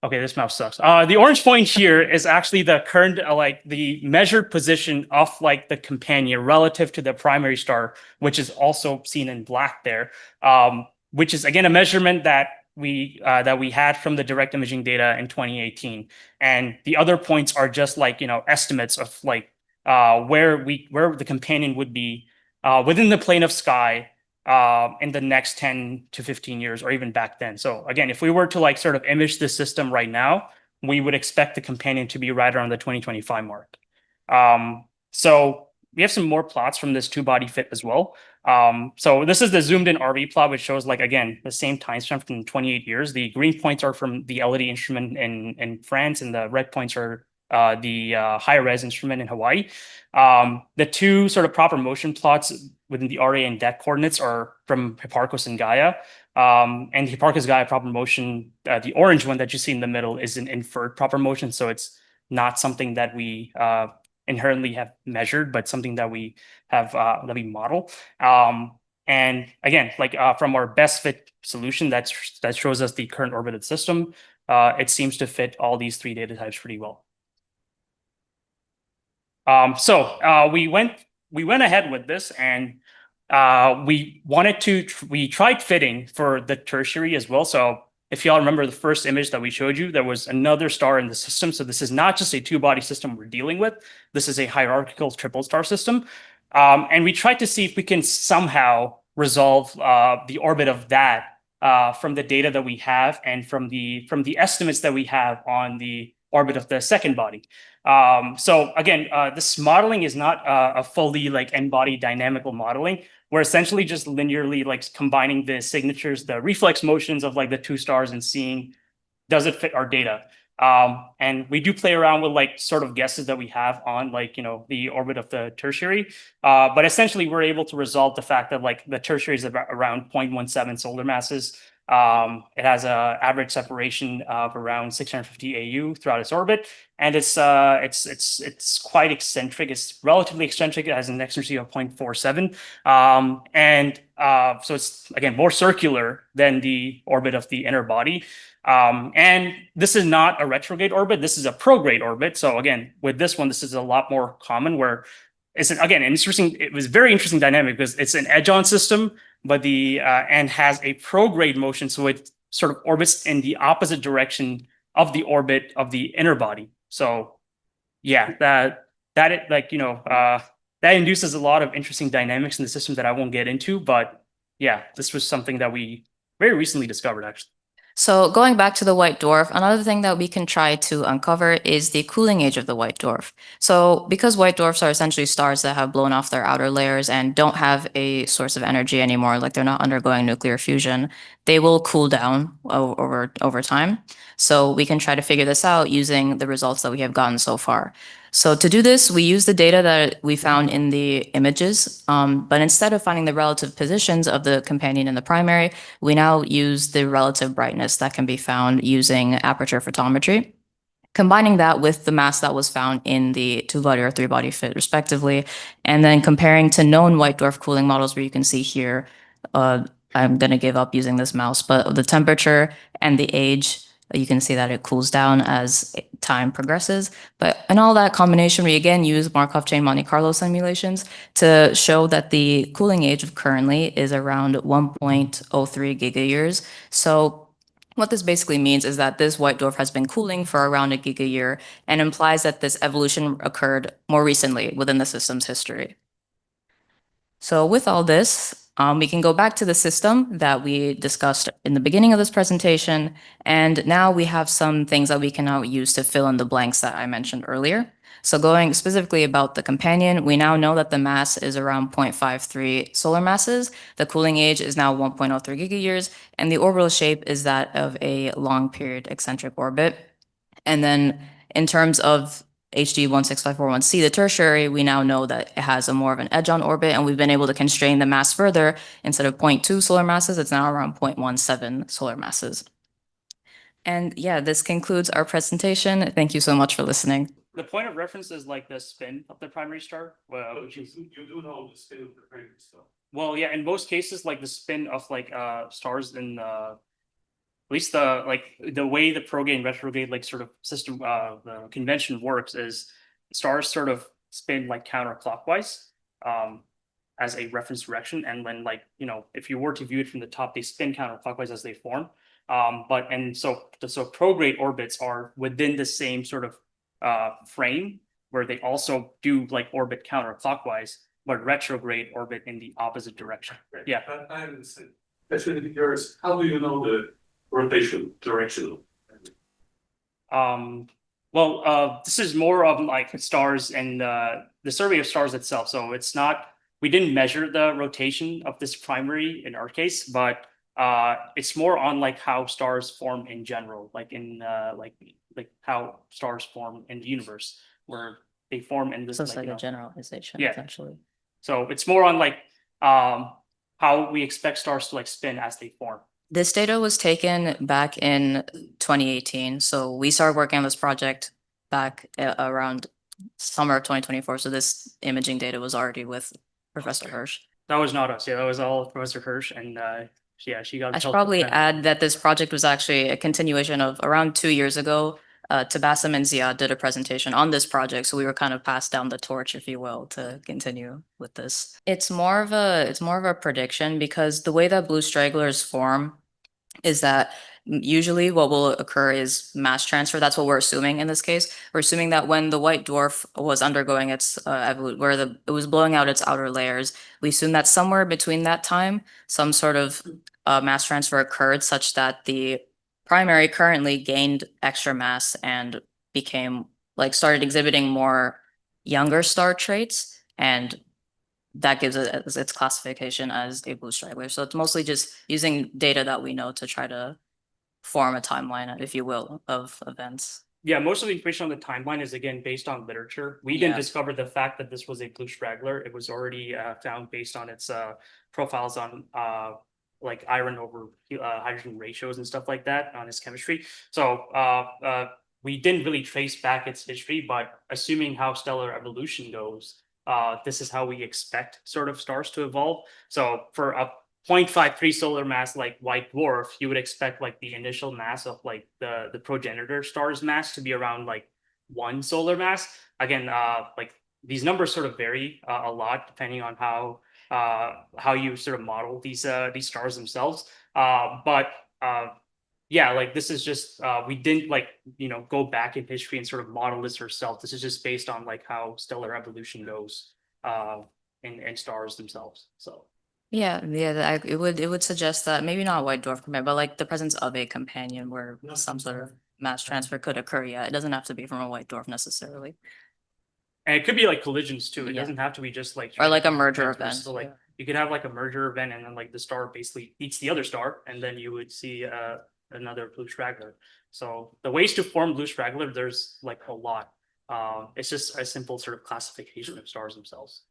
okay, this mouse sucks. The orange point here is actually the current, like the measured position of like the companion relative to the primary star, which is also seen in black there. Which is again a measurement that we had from the direct imaging data in 2018. And the other points are just like, estimates of like where the companion would be within the plane of sky in the next 10 to 15 years, or even back then. So again, if we were to like sort of image this system right now, we would expect the companion to be right around the 2025 mark. So we have some more plots from this two-body fit as well. So this is the zoomed in RV plot, which shows like, again, the same time span from 28 years. The green points are from the ELODIE instrument in France, and the red points are the high-res instrument in Hawaii. The two sort of proper motion plots within the RA and DECK coordinates are from Hipparcos and Gaia. And the Hipparcos Gaia proper motion, the orange one that you see in the middle, is an inferred proper motion. So it's not something that we inherently have measured, but something that we have that we model. And again, like from our best fit solution that shows us the current orbited system, it seems to fit all these three data types pretty well. So we went ahead with this, and we tried fitting for the tertiary as well. So if y'all remember the first image that we showed you, there was another star in the system. So this is not just a two-body system we're dealing with. This is a hierarchical triple star system. And we tried to see if we can somehow resolve the orbit of that from the data that we have and from the estimates that we have on the orbit of the second body. So again, this modeling is not a fully like n-body dynamical modeling. We're essentially just linearly like combining the signatures, the reflex motions of like the two stars, and seeing, does it fit our data? And we do play around with like sort of guesses that we have on like, the orbit of the tertiary. But essentially we're able to resolve the fact that like the tertiary is about around 0.17 solar masses. It has an average separation of around 650 AU throughout its orbit, and it's quite eccentric. It's relatively eccentric. It has an eccentricity of 0.47, and so it's again more circular than the orbit of the inner body. And this is not a retrograde orbit. This is a prograde orbit. So again, with this one, this is a lot more common, where it's again interesting. It was very interesting dynamic because it's an edge-on system, but and has a prograde motion, so it sort of orbits in the opposite direction of the orbit of the inner body. So yeah, that induces a lot of interesting dynamics in the system that I won't get into, but yeah, this was something that we very recently discovered, actually. So going back to the white dwarf, another thing that we can try to uncover is the cooling age of the white dwarf. So because white dwarfs are essentially stars that have blown off their outer layers and don't have a source of energy anymore, like they're not undergoing nuclear fusion, they will cool down over time. So we can try to figure this out using the results that we have gotten so far. So to do this, we use the data that we found in the images, but instead of finding the relative positions of the companion and the primary, we now use the relative brightness that can be found using aperture photometry, combining that with the mass that was found in the two-body or three-body fit, respectively, and then comparing to known white dwarf cooling models, where you can see here, I'm going to give up using this mouse, but the temperature and the age, you can see that it cools down as time progresses. But in all that combination, we again use Markov chain Monte Carlo simulations to show that the cooling age of currently is around 1.03 gigayears. So what this basically means is that this white dwarf has been cooling for around a gigayear, and implies that this evolution occurred more recently within the system's history. So with all this, we can go back to the system that we discussed in the beginning of this presentation, and now we have some things that we can now use to fill in the blanks that I mentioned earlier. So going specifically about the companion, we now know that the mass is around 0.53 solar masses. The cooling age is now 1.03 gigayears, and the orbital shape is that of a long period eccentric orbit. And then in terms of HD 16541C, the tertiary, we now know that it has a more of an edge-on orbit, and we've been able to constrain the mass further. Instead of 0.2 solar masses, it's now around 0.17 solar masses. And yeah, this concludes our presentation. Thank you so much for listening. The point of reference is like the spin of the primary star. Which is, you do know the spin of the primary star. Well, yeah, in most cases, like the spin of like stars in at least the way the prograde and retrograde like sort of system the convention works is stars sort of spin like counterclockwise as a reference direction, and when like if you were to view it from the top, they spin counterclockwise as they form. So prograde orbits are within the same sort of frame where they also do like orbit counterclockwise, but retrograde orbit in the opposite direction. Yeah. I understand. Actually, curious, how do you know the rotation direction? This is more of like stars and the survey of stars itself. So it's not, we didn't measure the rotation of this primary in our case, but it's more on like how stars form in general, like in like how stars form in the universe, where they form in this So it's like, like a generalization, Yeah. essentially. so it's more on like how we expect stars to like spin as they form. This data was taken back in 2018. So we started working on this project back around summer of 2024. So this imaging data was already with Professor Hirsch. That was not us. Yeah, that was all Professor Hirsch, and yeah, she got. I should help probably with that. add that this project was actually a continuation of around 2 years ago. Tabassum and Ziad did a presentation on this project, so we were kind of passed down the torch, if you will, to continue with this. It's more of a prediction, because the way that blue stragglers form is that usually what will occur is mass transfer. That's what we're assuming in this case. We're assuming that when the white dwarf was undergoing its it was blowing out its outer layers, we assume that somewhere between that time, some sort of mass transfer occurred such that the primary currently gained extra mass and became like started exhibiting more younger star traits, and that gives it its classification as a blue straggler. So it's mostly just using data that we know to try to form a timeline, if you will, of events. Yeah, most of the information on the timeline is again based on literature. We Yeah. didn't discover the fact that this was a blue straggler. It was already found based on its profiles on like iron over hydrogen ratios and stuff like that on its chemistry. So we didn't really trace back its history, but assuming how stellar evolution goes, this is how we expect sort of stars to evolve. So for a 0.53 solar mass like white dwarf, you would expect like the initial mass of like the progenitor star's mass to be around like 1 solar mass. Again, like these numbers sort of vary a lot depending on how you sort of model these stars themselves. Yeah, like this is just we didn't like go back in history and sort of model this ourselves. This is just based on like how stellar evolution goes in stars themselves. So. Yeah, it would suggest that maybe not white dwarf companion, but like the presence of a companion where some sort of mass transfer could occur. Yeah, it doesn't have to be from a white dwarf necessarily. And it could be like collisions too. It Yeah. doesn't have to be just like Or like a merger transfers. event. So like Yeah. you could have like a merger event, and then like the star basically eats the other star, and then you would see another blue straggler. So the ways to form blue straggler, there's like a lot. It's just a simple sort of classification of stars themselves.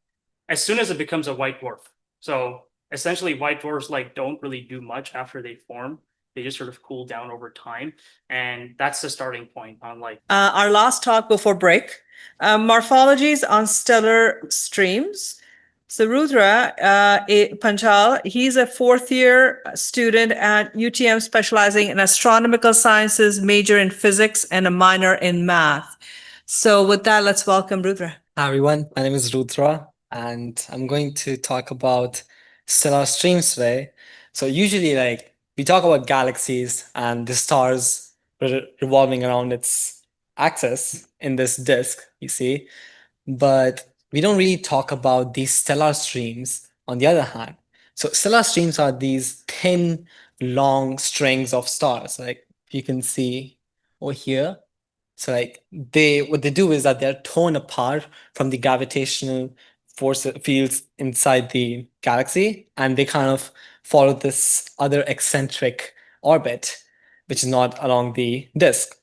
As soon as it becomes a white dwarf. So essentially white dwarfs like don't really do much after they form. They just sort of cool down over time. And that's the starting point on like Our last talk before break, morphologies on stellar streams. So Rudra Panchal, he's a fourth year student at UTM specializing in astronomical sciences, major in physics and a minor in math. So with that, let's welcome Rudra. Hi everyone, my name is Rudra and I'm going to talk about stellar streams today. So usually like we talk about galaxies and the stars revolving around its axis in this disk, you see, but we don't really talk about these stellar streams on the other hand. So stellar streams are these thin, long strings of stars, like you can see over here. So like what they do is that they're torn apart from the gravitational force fields inside the galaxy, and they kind of follow this other eccentric orbit, which is not along the disk.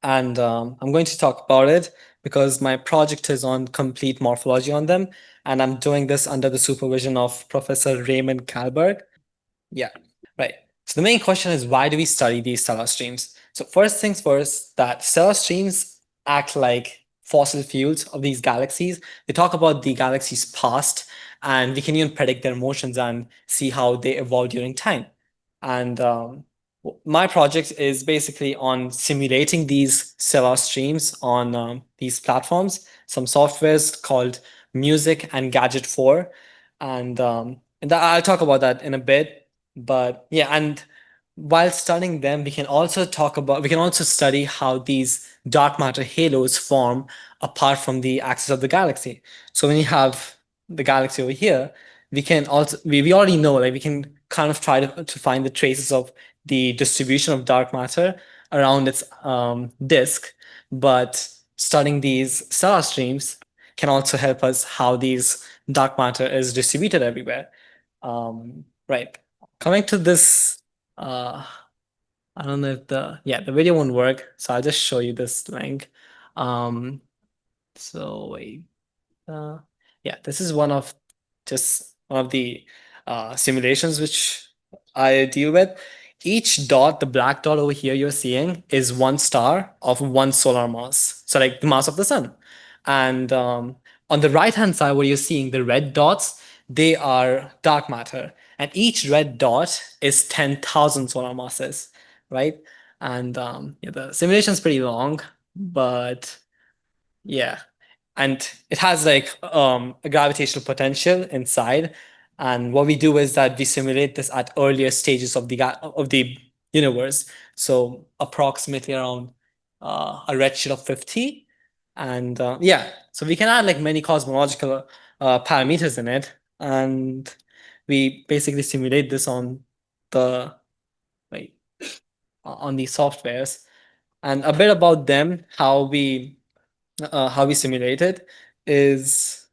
And I'm going to talk about it because my project is on complete morphology on them, and I'm doing this under the supervision of Professor Raymond Kalberg. Yeah, right. So the main question is, why do we study these stellar streams? So first things first, that stellar streams act like fossil fuels of these galaxies. They talk about the galaxy's past, and we can even predict their motions and see how they evolve during time. And my project is basically on simulating these stellar streams on these platforms, some softwares called Music and Gadget 4. And I'll talk about that in a bit. But yeah, and while studying them, we can also study how these dark matter halos form apart from the axis of the galaxy. So when you have the galaxy over here, we can also we already know, like, we can kind of try to find the traces of the distribution of dark matter around its disk, but studying these stellar streams can also help us how these dark matter is distributed everywhere. Right. Coming to this, I don't know if the video won't work, so I'll just show you this link. So wait, yeah, this is one of the simulations which I deal with. Each dot, the black dot over here you're seeing, is one star of one solar mass. So like the mass of the sun. And on the right-hand side, what you're seeing, the red dots, they are dark matter. And each red dot is 10,000 solar masses, right? And yeah, the simulation is pretty long, but yeah. And it has like a gravitational potential inside. And what we do is that we simulate this at earlier stages of the universe. So approximately around a redshift of 50. And yeah, so we can add like many cosmological parameters in it. And we basically simulate this on the like on these softwares. And a bit about them, how we simulate it is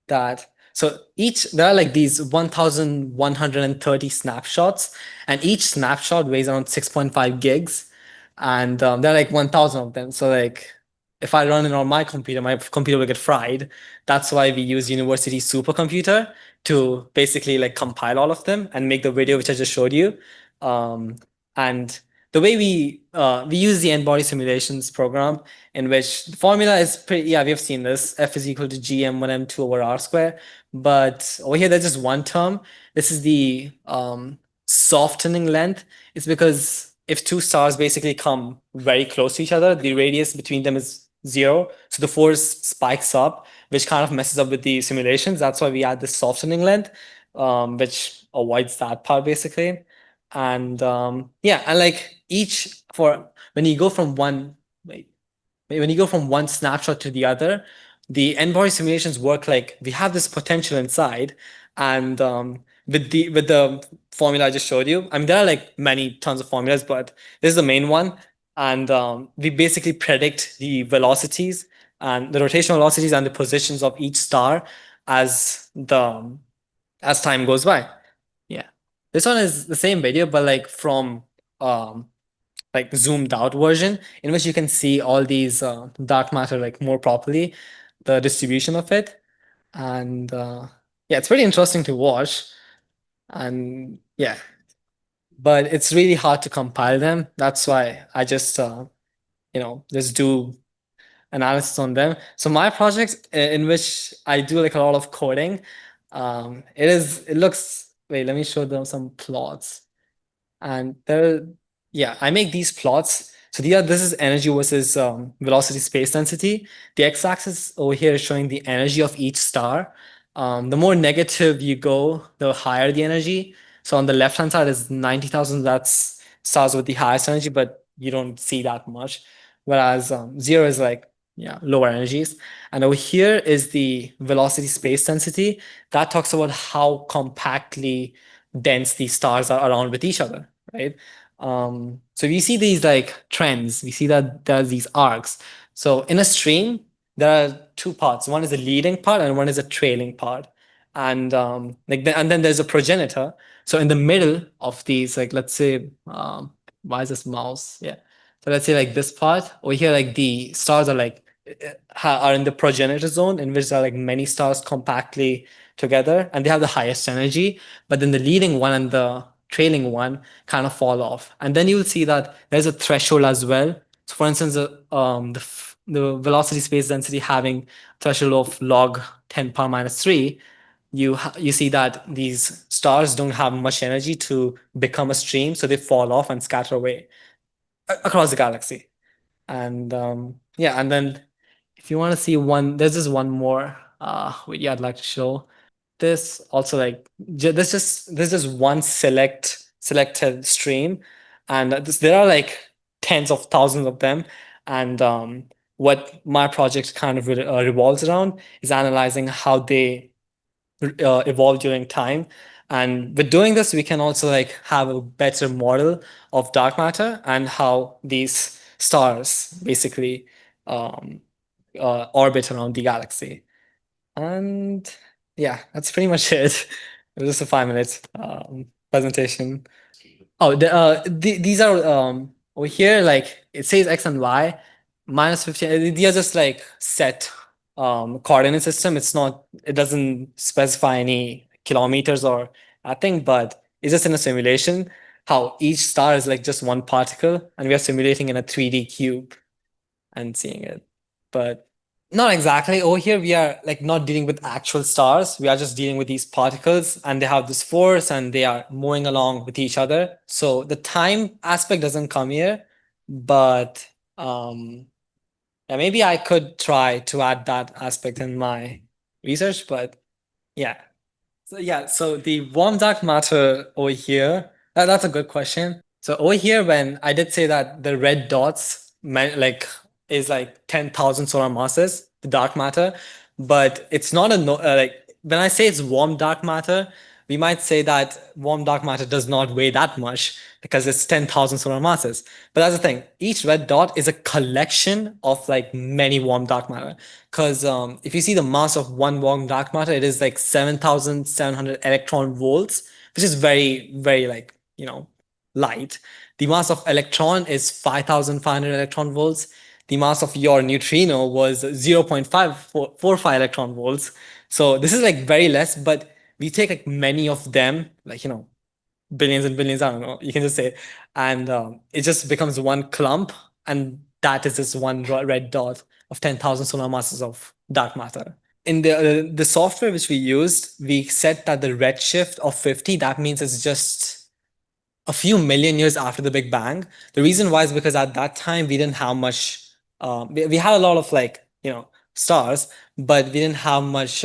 that there are like these 1,130 snapshots, and each snapshot weighs around 6.5 gigs, and there are like 1,000 of them. So like if I run it on my computer will get fried. That's why we use university supercomputer to basically like compile all of them and make the video which I just showed you. And the way we use the n-body simulations program, in which the formula is pretty, yeah, we have seen this, F is equal to gm1m2 over r square. But over here, there's just one term. This is the softening length. It's because if two stars basically come very close to each other, the radius between them is 0. So the force spikes up, which kind of messes up with the simulations. That's why we add this softening length, which avoids that part basically. And yeah, and like when you go from one snapshot to the other, the n-body simulations work like we have this potential inside, and with the formula I just showed you, I mean there are like many tons of formulas, but this is the main one, and we basically predict the velocities and the rotational velocities and the positions of each star as time goes by. Yeah, this one is the same video, but like from like zoomed out version, in which you can see all these dark matter like more properly, the distribution of it. And yeah, it's pretty interesting to watch. And yeah, but it's really hard to compile them. That's why I just just do analysis on them. So my project, in which I do like a lot of coding, it looks, wait, let me show them some plots. And yeah, I make these plots. So this is energy versus velocity space density. The x-axis over here is showing the energy of each star. The more negative you go, the higher the energy. So on the left-hand side is 90,000. That's stars with the highest energy, but you don't see that much. Whereas 0 is like, yeah, lower energies. And over here is the velocity space density. That talks about how compactly dense these stars are around with each other, right? So we see these like trends. We see that there are these arcs. So in a stream, there are two parts. One is a leading part and one is a trailing part. And and then there's a progenitor. So in the middle of these, like let's say, why is this mouse? Yeah. So let's say like this part over here, like the stars are like are in the progenitor zone, in which there are like many stars compactly together, and they have the highest energy. But then the leading one and the trailing one kind of fall off, and then you'll see that there's a threshold as well. So for instance, the velocity space density having threshold of log 10 power minus 3, you see that these stars don't have much energy to become a stream, so they fall off and scatter away across the galaxy. And yeah, and then if you want to see there's this one more video I'd like to show. This also like this is one selected stream, And there are like tens of thousands of them. And what my project kind of revolves around is analyzing how they evolve during time. And with doing this, we can also like have a better model of dark matter and how these stars basically orbit around the galaxy. And yeah, that's pretty much it. It was just a 5 minute presentation. Oh, these are over here, like it says X and Y, -15. These are just like set coordinate system. It doesn't specify any kilometers or nothing, but it's just in a simulation how each star is like just one particle, and we are simulating in a 3D cube and seeing it. But not exactly. Over here, we are like not dealing with actual stars. We are just dealing with these particles, and they have this force and they are moving along with each other. So the time aspect doesn't come here, but yeah, maybe I could try to add that aspect in my research, but yeah. So the warm dark matter over here, that's a good question. So over here, when I did say that the red dots meant like is like 10,000 solar masses, the dark matter, but it's not a like when I say it's warm dark matter, we might say that warm dark matter does not weigh that much because it's 10,000 solar masses. But that's the thing. Each red dot is a collection of like many warm dark matter. Because if you see the mass of one warm dark matter, it is like 7,700 electron volts, which is very, very like, light. The mass of electron is 5,500 electron volts. The mass of your neutrino was 0.545 electron volts. So this is like very less, but we take like many of them, like, billions and billions, I don't know, you can just say, and it just becomes one clump, and that is just one red dot of 10,000 solar masses of dark matter. In the software which we used, we set that the redshift of 50, that means it's just a few million years after the Big Bang. The reason why is because at that time we didn't have much, we had a lot of like, stars, but we didn't have much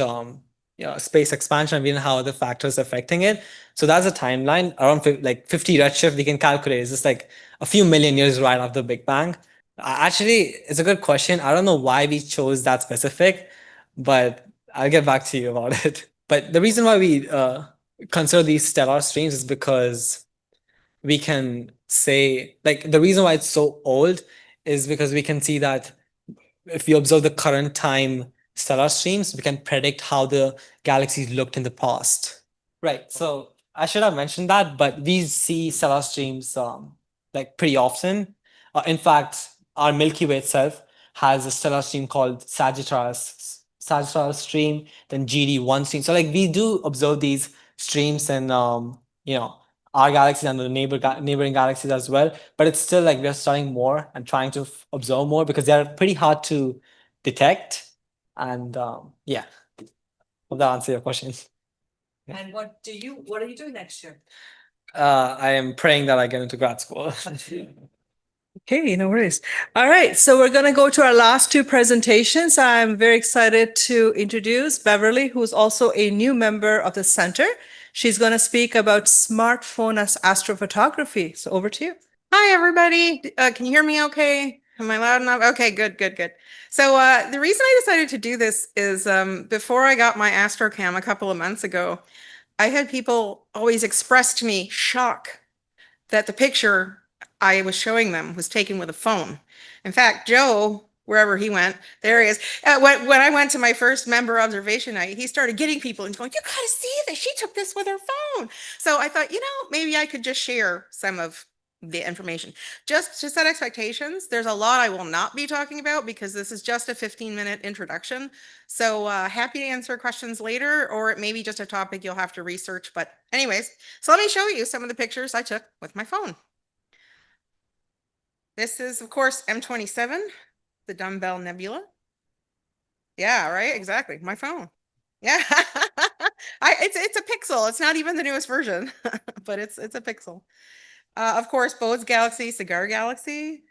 space expansion. We didn't have other factors affecting it. So that's a timeline around like 50 redshift we can calculate. It's just like a few million years right after the Big Bang. Actually, it's a good question. I don't know why we chose that specific, but I'll get back to you about it. But the reason why we consider these stellar streams is because we can say, like, the reason why it's so old is because we can see that if we observe the current time stellar streams, we can predict how the galaxies looked in the past. Right. So I should have mentioned that, but we see stellar streams like pretty often. In fact, our Milky Way itself has a stellar stream called Sagittarius stream, then GD1 stream. So like we do observe these streams and our galaxies and the neighboring galaxies as well. But it's still like we're studying more and trying to observe more because they're pretty hard to detect. And yeah, hope that answers your question. And what are you doing next year? I am praying that I get into grad school. Okay, no worries. All right, so we're going to go to our last two presentations. I'm very excited to introduce Beverly, who's also a new member of the center. She's going to speak about smartphone as astrophotography. So over to you. Hi, everybody. Can you hear me okay? Am I loud enough? Okay, good. So the reason I decided to do this is before I got my Astrocam a couple of months ago, I had people always express to me shock that the picture I was showing them was taken with a phone. In fact, Joe, wherever he went, there he is. When I went to my first member observation night, he started getting people and going, "You gotta see this. She took this with her phone." So I thought, maybe I could just share some of the information. Just to set expectations, there's a lot I will not be talking about because this is just a 15-minute introduction. So happy to answer questions later, or it may be just a topic you'll have to research. But anyways, so let me show you some of the pictures I took with my phone. This is, of course, M27, the Dumbbell Nebula. Yeah, right, exactly, my phone. Yeah, it's a Pixel. It's not even the newest version, but it's a Pixel. Of course, Bode's Galaxy, Cigar Galaxy.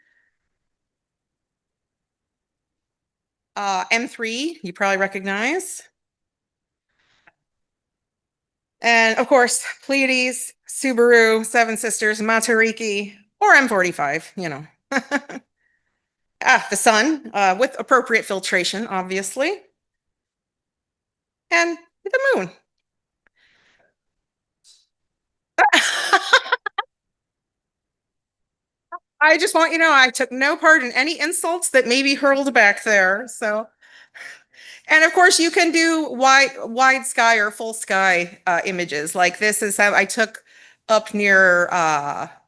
M3, you probably recognize. And of course, Pleiades, Subaru, Seven Sisters, Matariki, or M45, you know. The sun with appropriate filtration, obviously. And the moon. I just want you to know I took no part in any insults that may be hurled back there. So, and of course, you can do wide sky or full sky images. Like this is how I took up near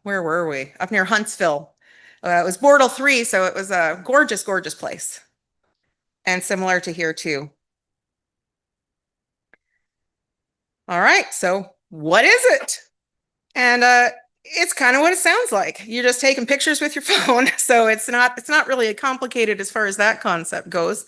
where were we? Up near Huntsville. It was Bortle 3, so it was a gorgeous, gorgeous place. And similar to here too. All right, so what is it? And it's kind of what it sounds like. You're just taking pictures with your phone. So it's not really complicated as far as that concept goes.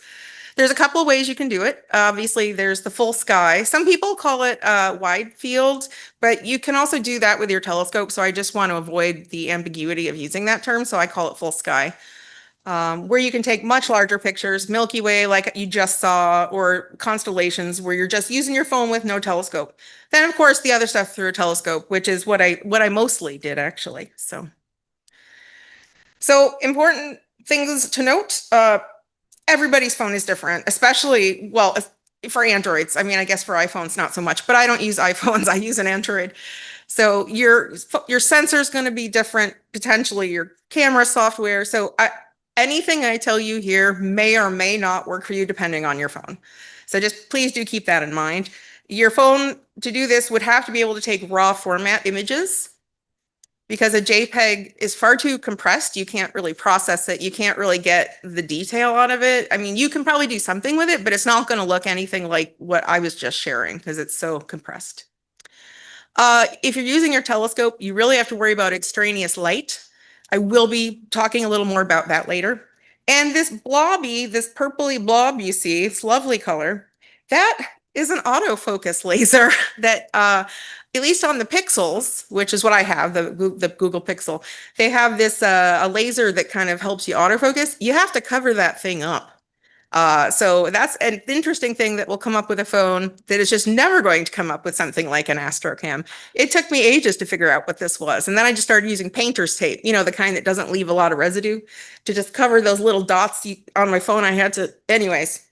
There's a couple of ways you can do it. Obviously, there's the full sky. Some people call it wide field, but you can also do that with your telescope. So I just want to avoid the ambiguity of using that term. So I call it full sky. Where you can take much larger pictures, Milky Way like you just saw, or constellations where you're just using your phone with no telescope. Then of course the other stuff through a telescope, which is what I mostly did actually. So important things to note. Everybody's phone is different, especially, well, for Androids. I mean, I guess for iPhones, not so much, but I don't use iPhones. I use an Android. So your sensor is going to be different, potentially your camera software. So anything I tell you here may or may not work for you depending on your phone. So just please do keep that in mind. Your phone to do this would have to be able to take raw format images because a JPEG is far too compressed. You can't really process it. You can't really get the detail out of it. I mean, you can probably do something with it, but it's not going to look anything like what I was just sharing because it's so compressed. If you're using your telescope, you really have to worry about extraneous light. I will be talking a little more about that later. And this blobby, this purpley blob you see, it's lovely color, that is an autofocus laser that, at least on the Pixels, which is what I have, the Google Pixel, they have this a laser that kind of helps you autofocus. You have to cover that thing up. So that's an interesting thing that will come up with a phone that is just never going to come up with something like an Astrocam. It took me ages to figure out what this was. And then I just started using painter's tape, you know, the kind that doesn't leave a lot of residue, to just cover those little dots on my phone. I had to, anyways,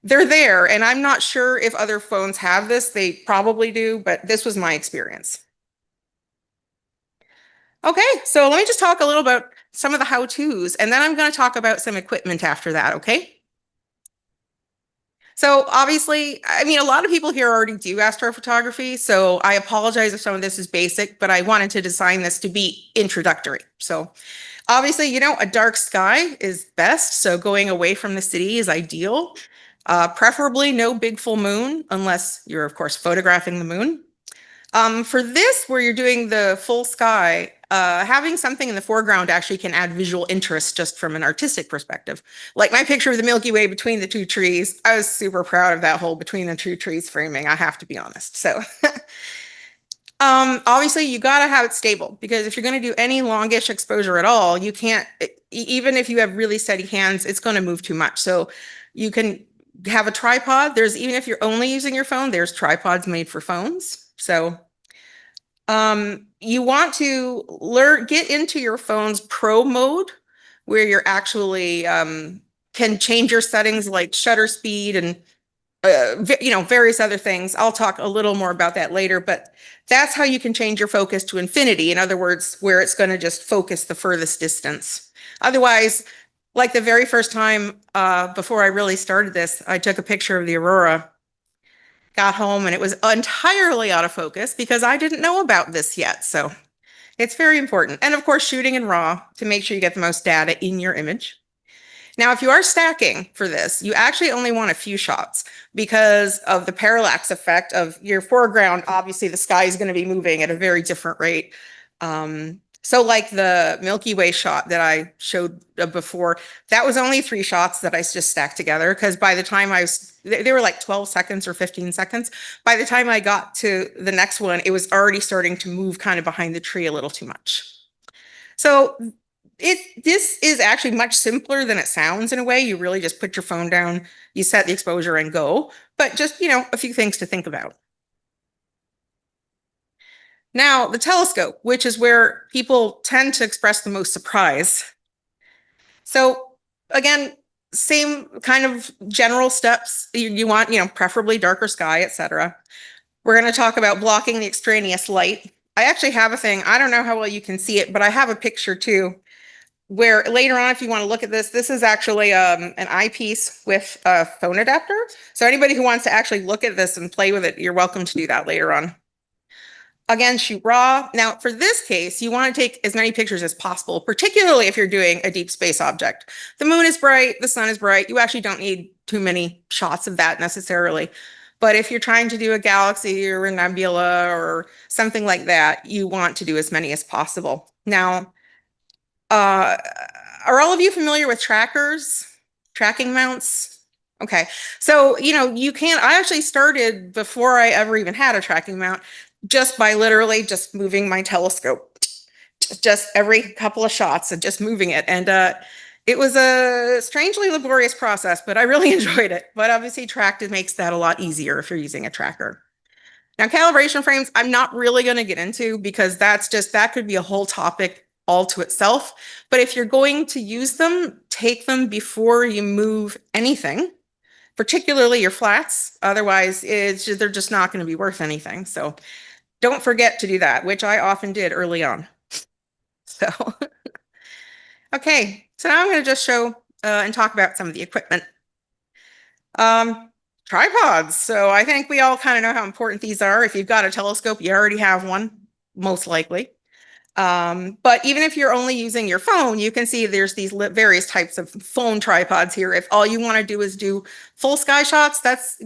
they're there. And I'm not sure if other phones have this. They probably do, but this was my experience. Okay, so let me just talk a little about some of the how-tos, and then I'm going to talk about some equipment after that, okay? So obviously, I mean, a lot of people here already do astrophotography, so I apologize if some of this is basic, but I wanted to design this to be introductory. So obviously, you know, a dark sky is best, so going away from the city is ideal. Preferably no big full moon, unless you're, of course, photographing the moon. For this, where you're doing the full sky, having something in the foreground actually can add visual interest just from an artistic perspective. Like my picture of the Milky Way between the two trees, I was super proud of that whole between the two trees framing, I have to be honest. So obviously you got to have it stable, because if you're going to do any longish exposure at all, you can't, even if you have really steady hands, it's going to move too much. So you can have a tripod. There's, even if you're only using your phone, there's tripods made for phones. So you want to get into your phone's pro mode, where you're actually can change your settings like shutter speed and you know, various other things. I'll talk a little more about that later, but that's how you can change your focus to infinity. In other words, where it's going to just focus the furthest distance. Otherwise, like the very first time before I really started this, I took a picture of the aurora, got home, and it was entirely out of focus because I didn't know about this yet. So it's very important. And of course, shooting in RAW to make sure you get the most data in your image. Now, if you are stacking for this, you actually only want a few shots because of the parallax effect of your foreground. Obviously, the sky is going to be moving at a very different rate. So like the Milky Way shot that I showed before, that was only 3 shots that I just stacked together, because by the time they were like 12 seconds or 15 seconds. By the time I got to the next one, it was already starting to move kind of behind the tree a little too much. So this is actually much simpler than it sounds in a way. You really just put your phone down, you set the exposure and go, but just, you know, a few things to think about. Now, the telescope, which is where people tend to express the most surprise. So again, same kind of general steps. You want, preferably darker sky, etc. We're going to talk about blocking the extraneous light. I actually have a thing. I don't know how well you can see it, but I have a picture too, where later on, if you want to look at this, this is actually an eyepiece with a phone adapter. So anybody who wants to actually look at this and play with it, you're welcome to do that later on. Again, shoot raw. Now, for this case, you want to take as many pictures as possible, particularly if you're doing a deep space object. The moon is bright, the sun is bright. You actually don't need too many shots of that necessarily. But if you're trying to do a galaxy or a nebula or something like that, you want to do as many as possible. Now, are all of you familiar with trackers, tracking mounts? Okay, so, you can't, I actually started before I ever even had a tracking mount, just by literally just moving my telescope, just every couple of shots and just moving it. And it was a strangely laborious process, but I really enjoyed it. But obviously Tracted makes that a lot easier if you're using a tracker. Now, calibration frames, I'm not really going to get into because that could be a whole topic all to itself. But if you're going to use them, take them before you move anything, particularly your flats. Otherwise, they're just not going to be worth anything. So don't forget to do that, which I often did early on. So, okay, so now I'm going to just show and talk about some of the equipment. Tripods. So I think we all kind of know how important these are. If you've got a telescope, you already have one, most likely. But even if you're only using your phone, you can see there's these various types of phone tripods here. If all you want to do is do full sky shots, that's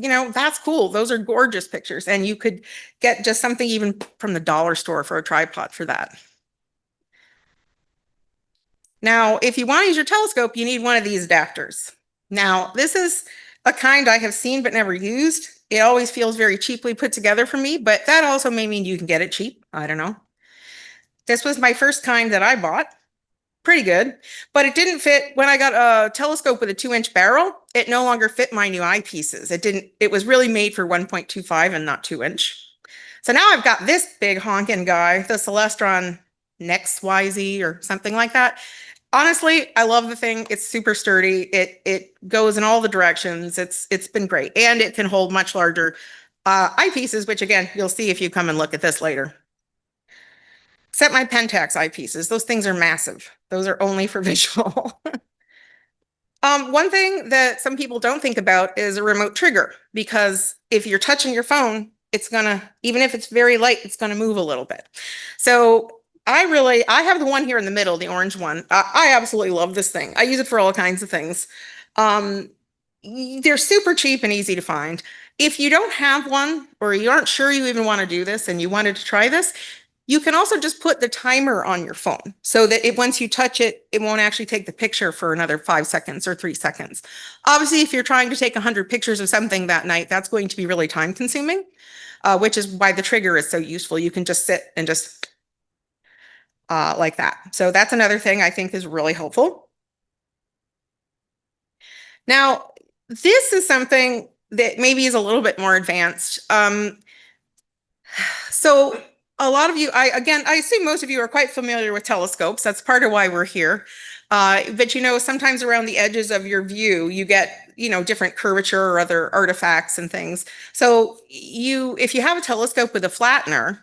cool. Those are gorgeous pictures. And you could get just something even from the dollar store for a tripod for that. Now, if you want to use your telescope, you need one of these adapters. Now, this is a kind I have seen but never used. It always feels very cheaply put together for me, but that also may mean you can get it cheap. I don't know. This was my first kind that I bought. Pretty good, but it didn't fit. When I got a telescope with a 2-inch barrel, it no longer fit my new eyepieces. It was really made for 1.25 and not 2-inch. So now I've got this big honking guy, the Celestron NextYZ or something like that. Honestly, I love the thing. It's super sturdy. It goes in all the directions. It's been great. And it can hold much larger eyepieces, which again, you'll see if you come and look at this later. Except my Pentax eyepieces. Those things are massive. Those are only for visual. One thing that some people don't think about is a remote trigger, because if you're touching your phone, it's gonna, even if it's very light, it's gonna move a little bit. So I have the one here in the middle, the orange one. I absolutely love this thing. I use it for all kinds of things. They're super cheap and easy to find. If you don't have one, or you aren't sure you even want to do this and you wanted to try this, you can also just put the timer on your phone so that once you touch it, it won't actually take the picture for another 5 seconds or 3 seconds. Obviously, if you're trying to take 100 pictures of something that night, that's going to be really time consuming, which is why the trigger is so useful. You can just sit and just like that. So that's another thing I think is really helpful. Now, this is something that maybe is a little bit more advanced. So a lot of you, I assume most of you are quite familiar with telescopes. That's part of why we're here. But sometimes around the edges of your view, you get, different curvature or other artifacts and things. So if you have a telescope with a flattener,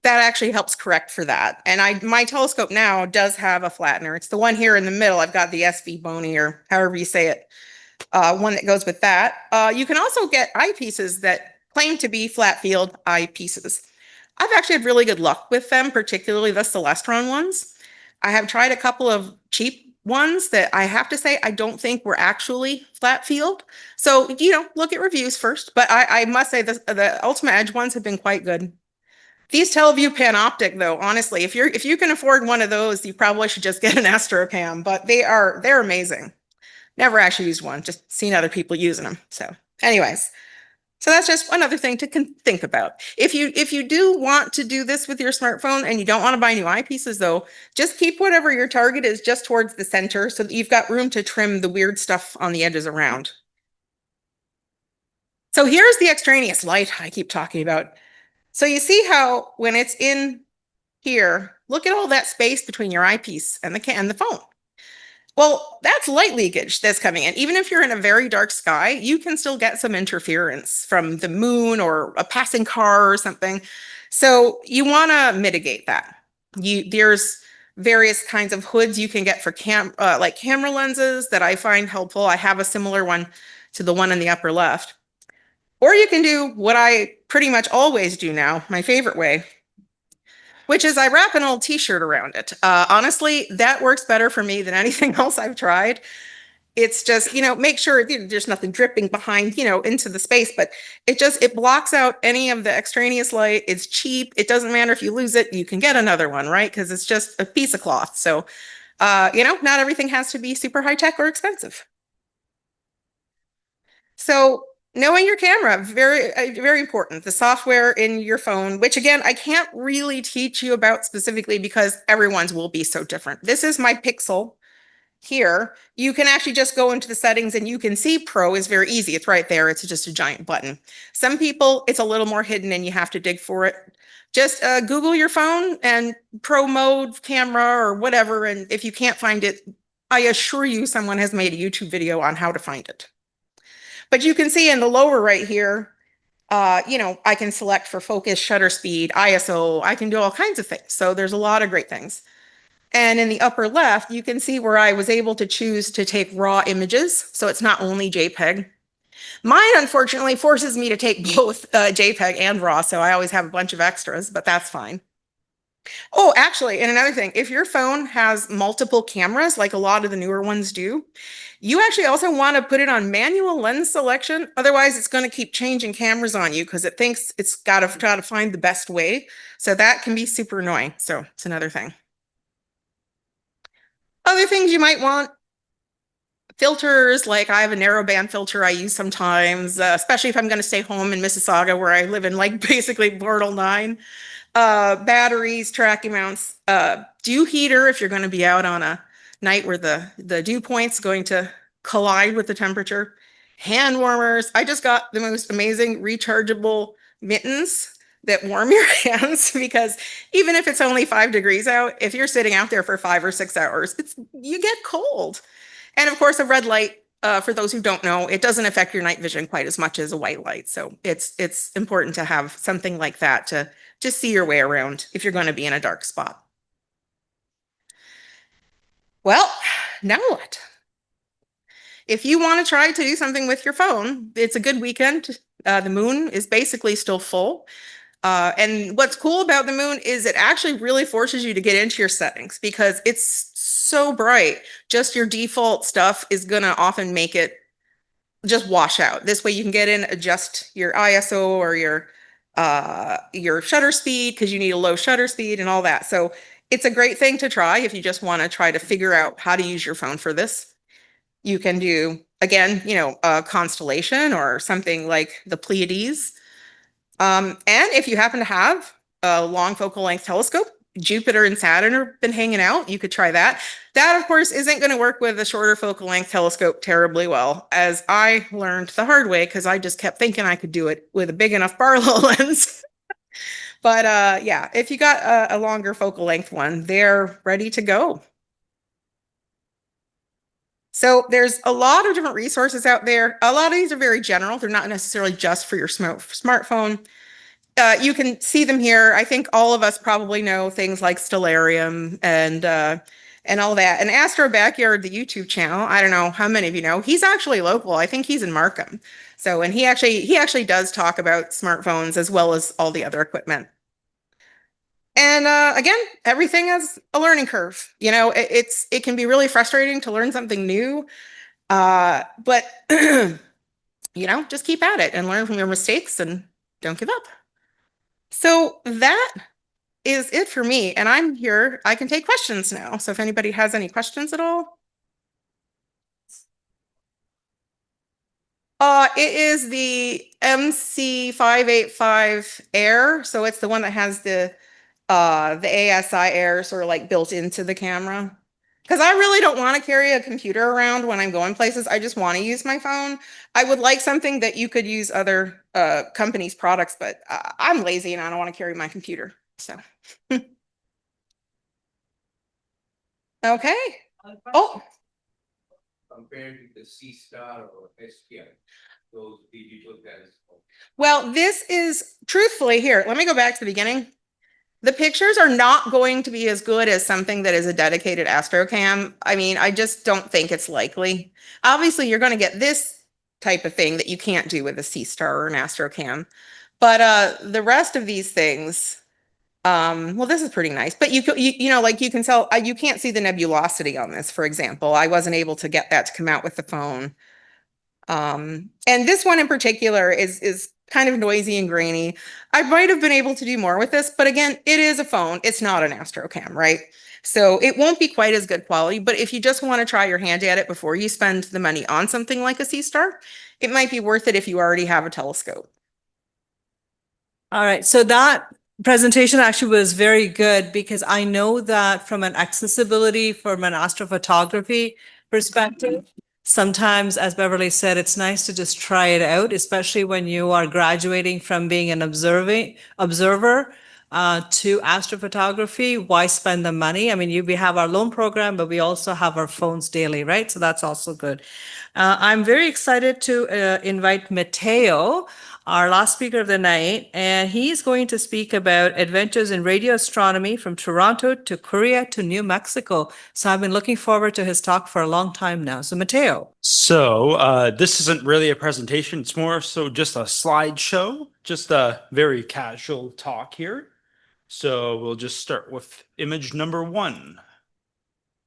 that actually helps correct for that. And my telescope now does have a flattener. It's the one here in the middle. I've got the SV Bony, or however you say it, one that goes with that. You can also get eyepieces that claim to be flat field eyepieces. I've actually had really good luck with them, particularly the Celestron ones. I have tried a couple of cheap ones that I have to say I don't think were actually flat field. So, look at reviews first. But I must say the Ultima Edge ones have been quite good. These TeleVue Panoptic, though, honestly, if you can afford one of those, you probably should just get an Astrocam. But they're amazing. Never actually used one, just seen other people using them. So, anyways. So that's just another thing to think about. If you do want to do this with your smartphone and you don't want to buy new eyepieces, though, just keep whatever your target is just towards the center so that you've got room to trim the weird stuff on the edges around. So here's the extraneous light I keep talking about. So you see how when it's in here, look at all that space between your eyepiece and the phone. Well, that's light leakage that's coming in. Even if you're in a very dark sky, you can still get some interference from the moon or a passing car or something. So you want to mitigate that. There's various kinds of hoods you can get for like camera lenses that I find helpful. I have a similar one to the one in the upper left. Or you can do what I pretty much always do now, my favorite way, which is I wrap an old t-shirt around it. Honestly, that works better for me than anything else I've tried. It's just, make sure there's nothing dripping behind, into the space, but it blocks out any of the extraneous light. It's cheap. It doesn't matter if you lose it, you can get another one, right? Because it's just a piece of cloth. So, not everything has to be super high tech or expensive. So knowing your camera, very, very important. The software in your phone, which again, I can't really teach you about specifically because everyone's will be so different. This is my Pixel here. You can actually just go into the settings and you can see Pro is very easy. It's right there. It's just a giant button. Some people, it's a little more hidden and you have to dig for it. Just Google your phone and Pro mode camera or whatever. And if you can't find it, I assure you someone has made a YouTube video on how to find it. But you can see in the lower right here, I can select for focus, shutter speed, ISO. I can do all kinds of things. So there's a lot of great things. And in the upper left, you can see where I was able to choose to take raw images. So it's not only JPEG. Mine, unfortunately, forces me to take both JPEG and RAW. So I always have a bunch of extras, but that's fine. Oh, actually, and another thing, if your phone has multiple cameras, like a lot of the newer ones do, you actually also want to put it on manual lens selection. Otherwise, it's going to keep changing cameras on you because it thinks it's got to try to find the best way. So that can be super annoying. So it's another thing. Other things you might want, filters, like I have a narrowband filter I use sometimes, especially if I'm going to stay home in Mississauga where I live in like basically Portal 9. Batteries, tracking mounts, dew heater if you're going to be out on a night where the dew point's going to collide with the temperature. Hand warmers. I just got the most amazing rechargeable mittens that warm your hands because even if it's only 5 degrees out, if you're sitting out there for 5 or 6 hours, you get cold. And of course, a red light, for those who don't know, it doesn't affect your night vision quite as much as a white light. So it's important to have something like that to just see your way around if you're going to be in a dark spot. Well, now what? If you want to try to do something with your phone, it's a good weekend. The moon is basically still full. And what's cool about the moon is it actually really forces you to get into your settings because it's so bright. Just your default stuff is going to often make it just wash out. This way you can get in, adjust your ISO or your shutter speed because you need a low shutter speed and all that. So it's a great thing to try if you just want to try to figure out how to use your phone for this. You can do, again, a constellation or something like the Pleiades. And if you happen to have a long focal length telescope, Jupiter and Saturn have been hanging out. You could try that. That, of course, isn't going to work with a shorter focal length telescope terribly well, as I learned the hard way because I just kept thinking I could do it with a big enough Barlow lens. But yeah, if you got a longer focal length one, they're ready to go. So there's a lot of different resources out there. A lot of these are very general. They're not necessarily just for your smartphone. You can see them here. I think all of us probably know things like Stellarium and all that. And Astro Backyard, the YouTube channel, I don't know how many of you know, he's actually local. I think he's in Markham. So, and he actually does talk about smartphones as well as all the other equipment. And again, everything has a learning curve. It can be really frustrating to learn something new, but just keep at it and learn from your mistakes and don't give up. So that is it for me. And I'm here. I can take questions now. So if anybody has any questions at all. It is the MC585 Air. So it's the one that has the ASI Air sort of like built into the camera. Because I really don't want to carry a computer around when I'm going places. I just want to use my phone. I would like something that you could use other companies' products, but I'm lazy and I don't want to carry my computer. So Okay. Oh, Compared to the C star or SPI, those digital telescopes. well, this is truthfully here. Let me go back to the beginning. The pictures are not going to be as good as something that is a dedicated astrocam. I mean, I just don't think it's likely. Obviously, you're going to get this type of thing that you can't do with a C star or an astrocam. But the rest of these things, well, this is pretty nice. But you know, like you can tell, you can't see the nebulosity on this, for example. I wasn't able to get that to come out with the phone. And this one in particular is kind of noisy and grainy. I might have been able to do more with this, but again, it is a phone. It's not an astrocam, right? So it won't be quite as good quality, but if you just want to try your hand at it before you spend the money on something like a C star, it might be worth it if you already have a telescope. All right, so that presentation actually was very good because I know that from an accessibility, from an astrophotography perspective, sometimes, as Beverly said, it's nice to just try it out, especially when you are graduating from being an observer to astrophotography. Why spend the money? I mean, we have our loan program, but we also have our phones daily, right? So that's also good. I'm very excited to invite Matteo, our last speaker of the night, and he's going to speak about adventures in radio astronomy from Toronto to Korea to New Mexico. So I've been looking forward to his talk for a long time now. So Matteo. So this isn't really a presentation. It's more so just a slideshow, just a very casual talk here. So we'll just start with image number 1.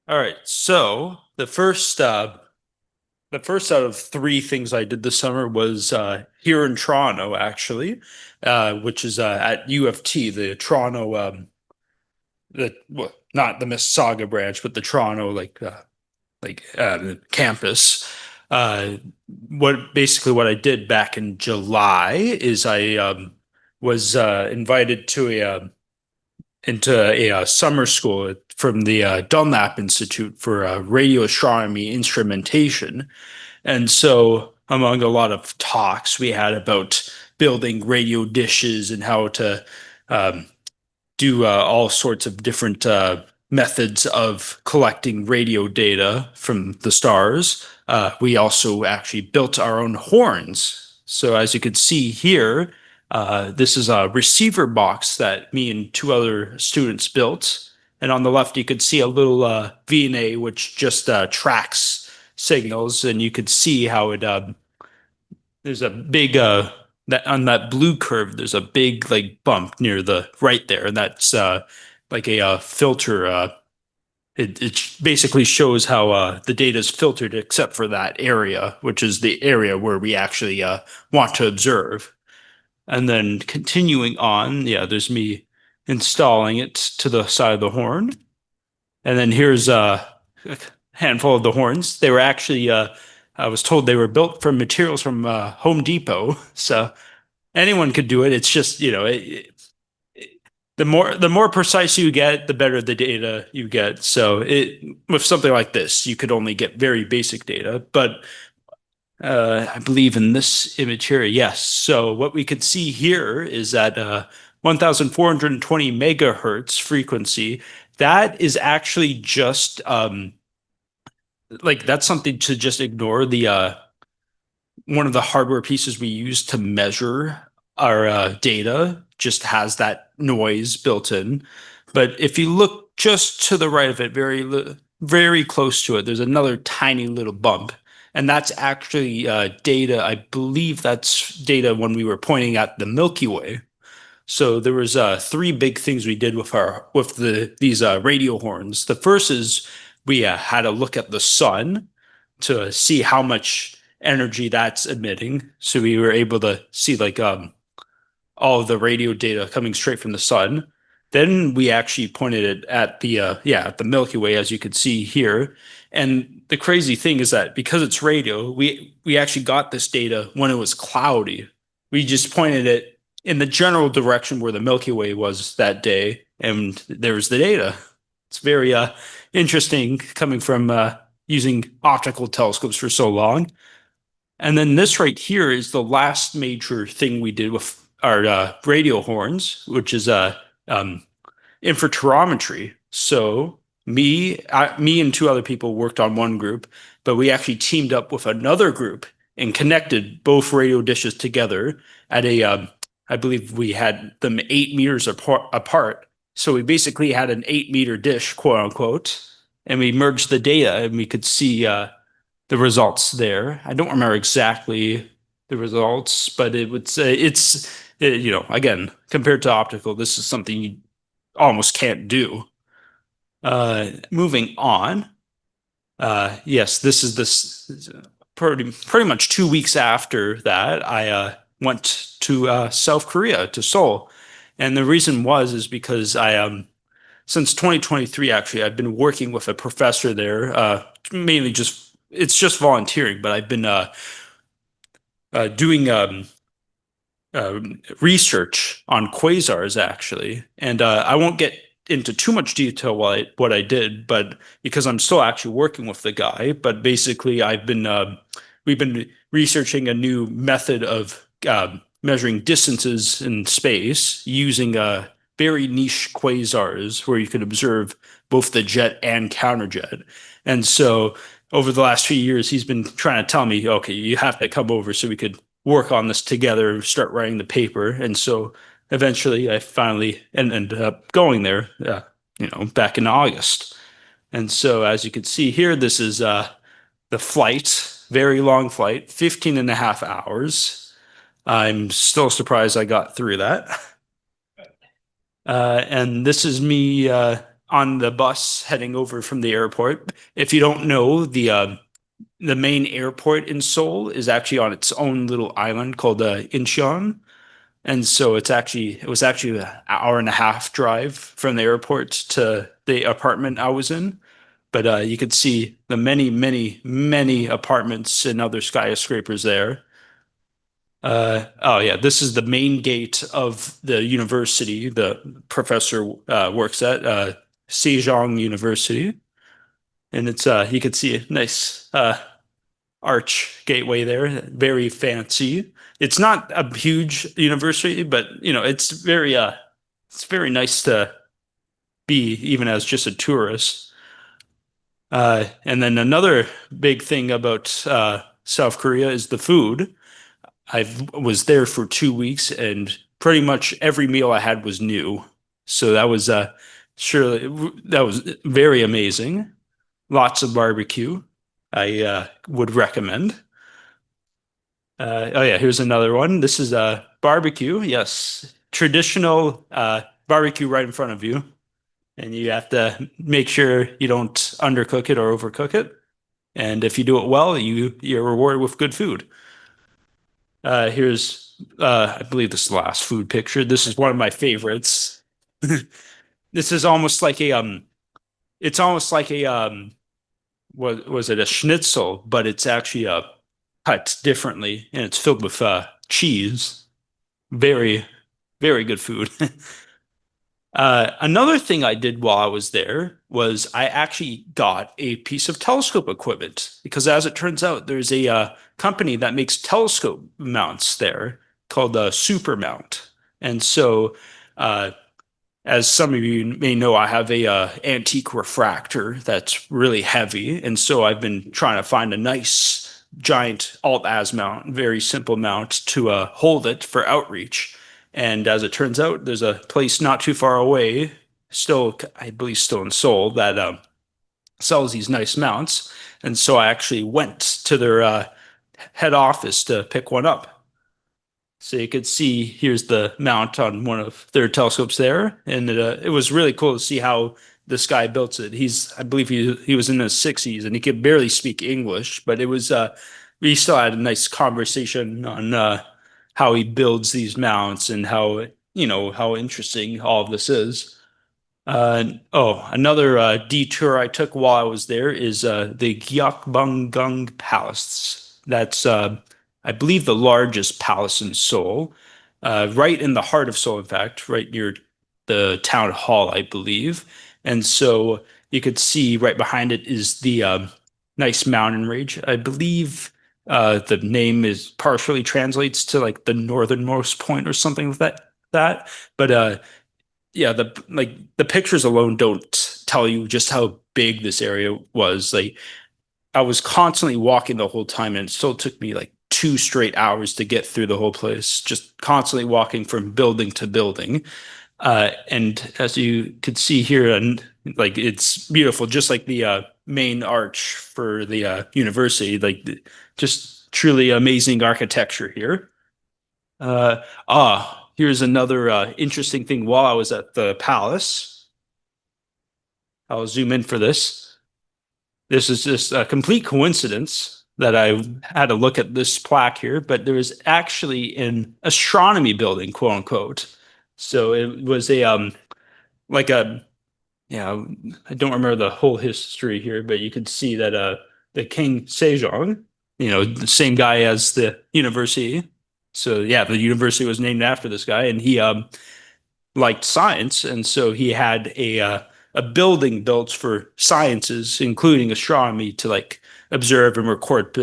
All right, so the first out of 3 things I did this summer was here in Toronto, actually, which is at UofT, the Toronto, not the Mississauga branch, but the Toronto campus. What I did back in July is I was invited to into a summer school from the Dunlap Institute for radio astronomy instrumentation. And so among a lot of talks we had about building radio dishes and how to do all sorts of different methods of collecting radio data from the stars. We also actually built our own horns. So as you can see here, this is a receiver box that me and 2 other students built. And on the left, you could see a little VNA, which just tracks signals. And you could see how it, there's a big, on that blue curve, there's a big bump near the right there. And that's like a filter. It basically shows how the data is filtered except for that area, which is the area where we actually want to observe. And then continuing on, there's me installing it to the side of the horn. And then here's a handful of the horns. They were actually, I was told they were built from materials from Home Depot. So anyone could do it. It's just, the more precise you get, the better the data you get. So with something like this, you could only get very basic data, but I believe in this image here, yes. So what we could see here is that 1,420 megahertz frequency, that is actually just that's something to just ignore. The one of the hardware pieces we use to measure our data just has that noise built in. But if you look just to the right of it, very close to it, there's another tiny little bump. And that's actually data. I believe that's data when we were pointing at the Milky Way. So there was 3 big things we did with these radio horns. The first is we had a look at the sun to see how much energy that's emitting. So we were able to see all of the radio data coming straight from the sun. Then we actually pointed it at the Milky Way, as you can see here. And the crazy thing is that because it's radio, we actually got this data when it was cloudy. We just pointed it in the general direction where the Milky Way was that day, and there's the data. It's very interesting coming from using optical telescopes for so long. And then this right here is the last major thing we did with our radio horns, which is interferometry. So me and two other people worked on one group, but we actually teamed up with another group and connected both radio dishes together at I believe we had them 8 meters apart. So we basically had an 8 meter dish, quote unquote, and we merged the data and we could see the results there. I don't remember exactly the results, but it would say again, compared to optical, this is something you almost can't do. Moving on. Yes, this is pretty much 2 weeks after that, I went to South Korea, to Seoul. And the reason is because I since 2023, actually, I've been working with a professor there, mainly it's just volunteering, but I've been doing research on quasars, actually. And I won't get into too much detail what I did, but because I'm still actually working with the guy, but basically we've been researching a new method of measuring distances in space using very niche quasars where you can observe both the jet and counterjet. And so over the last few years, he's been trying to tell me, okay, you have to come over so we could work on this together and start writing the paper. And so eventually I finally ended up going there, back in August. And so as you can see here, this is the flight, very long flight, 15 and a half hours. I'm still surprised I got through that. And this is me on the bus heading over from the airport. If you don't know, the main airport in Seoul is actually on its own little island called Incheon. And so it was actually an hour and a half drive from the airport to the apartment I was in. But you could see the many, many, many apartments and other skyscrapers there. Oh yeah, this is the main gate of the university the professor works at, Sejong University. And it's you can see a nice arch gateway there, very fancy. It's not a huge university, but it's very nice to be even as just a tourist. And then another big thing about South Korea is the food. I was there for 2 weeks, and pretty much every meal I had was new. So that was very amazing. Lots of barbecue. I would recommend. Oh yeah, here's another one. This is a barbecue. Yes, traditional barbecue right in front of you, and you have to make sure you don't undercook it or overcook it. And if you do it well, you're rewarded with good food. Here's I believe this is the last food picture. This is one of my favorites. This is almost like it's almost like what was it, a schnitzel, but it's actually cut differently, and it's filled with cheese. Very, very good food. Another thing I did while I was there was I actually got a piece of telescope equipment, because as it turns out, there's a company that makes telescope mounts there called Super Mount. And so as some of you may know, I have a antique refractor that's really heavy, and so I've been trying to find a nice giant alt-az mount, very simple mount to hold it for outreach. And as it turns out, there's a place not too far away, I believe still in Seoul, that sells these nice mounts. And so I actually went to their head office to pick one up. So you could see, here's the mount on one of their telescopes there. And it was really cool to see how this guy built it. I believe he was in his 60s, and he could barely speak English, but we still had a nice conversation on how he builds these mounts and how interesting all of this is. Another detour I took while I was there is the Gyeokbungung Palace. That's I believe the largest palace in Seoul, right in the heart of Seoul, in fact, right near the town hall, I believe. And so you could see right behind it is the nice mountain range. I believe the name is partially translates to like the northernmost point or something like that. But yeah, the pictures alone don't tell you just how big this area was. Like I was constantly walking the whole time, and it still took me like 2 straight hours to get through the whole place, just constantly walking from building to building. And as you could see here, and like it's beautiful, just like the main arch for the university, like just truly amazing architecture here. Here's another interesting thing while I was at the palace. I'll zoom in for this. This is just a complete coincidence that I had a look at this plaque here, but there was actually an astronomy building, quote unquote. So it was a like a yeah, I don't remember the whole history here, but you could see that the King Sejong, the same guy as the university. So yeah, the university was named after this guy, and he liked science, and so he had a building built for sciences, including astronomy, to like observe and record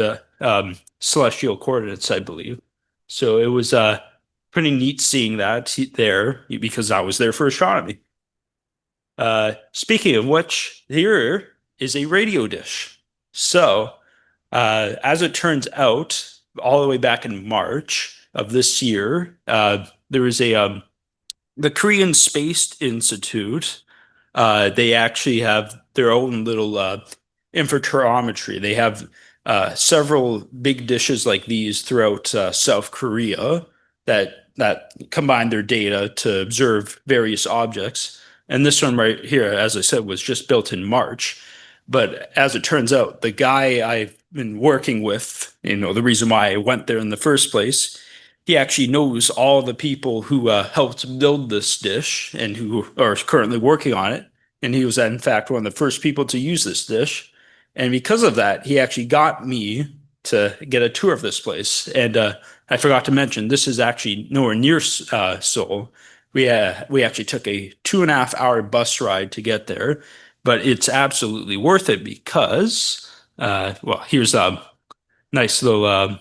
celestial coordinates, I believe. So it was pretty neat seeing that there because I was there for astronomy. Speaking of which, here is a radio dish. So, as it turns out, all the way back in March of this year, there was the Korean Space Institute. They actually have their own little interferometry. They have several big dishes like these throughout South Korea that combine their data to observe various objects. And this one right here, as I said, was just built in March. But as it turns out, the guy I've been working with, the reason why I went there in the first place, he actually knows all the people who helped build this dish and who are currently working on it. And he was, in fact, one of the first people to use this dish. And because of that, he actually got me to get a tour of this place. And I forgot to mention, this is actually nowhere near Seoul. We actually took a 2.5 hour bus ride to get there, but it's absolutely worth it because, here's a nice little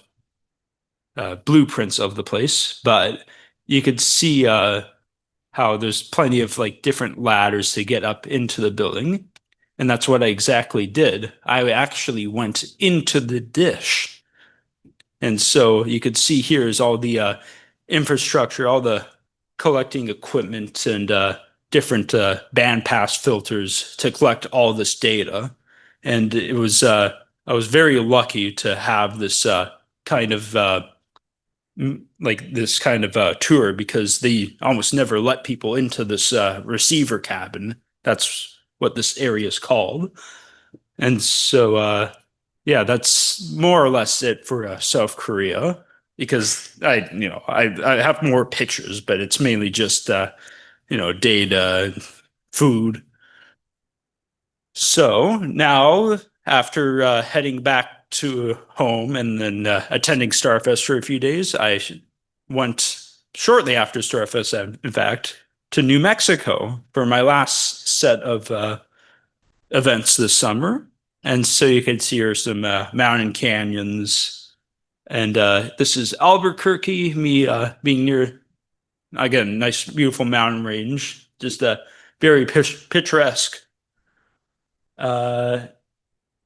blueprints of the place, but you could see how there's plenty of like different ladders to get up into the building. And that's what I exactly did. I actually went into the dish. And so you could see here is all the infrastructure, all the collecting equipment and different bandpass filters to collect all this data. And it was I was very lucky to have this kind of tour because they almost never let people into this receiver cabin. That's what this area is called. And so that's more or less it for South Korea. Because I have more pictures, but it's mainly just data, food. So now, after heading back to home and then attending Starfest for a few days, I went shortly after Starfest, in fact, to New Mexico for my last set of events this summer. And so you can see here some mountain canyons. And this is Albuquerque, me being near, again, nice, beautiful mountain range, just very picturesque. And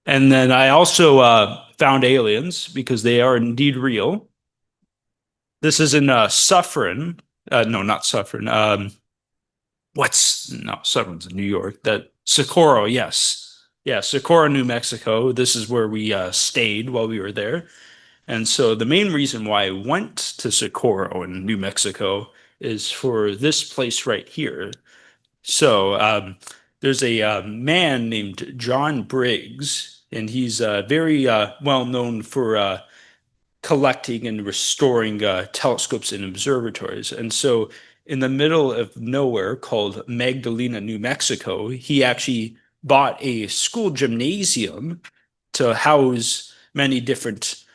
then I also found aliens because they are indeed real. This is in Suffern. No, not Suffern. Suffern's in New York. Socorro, yes. Yeah, Socorro, New Mexico. This is where we stayed while we were there. And so the main reason why I went to Socorro in New Mexico is for this place right here. So there's a man named John Briggs, and he's very well known for collecting and restoring telescopes and observatories. And so in the middle of nowhere called Magdalena, New Mexico, he actually bought a school gymnasium to house many different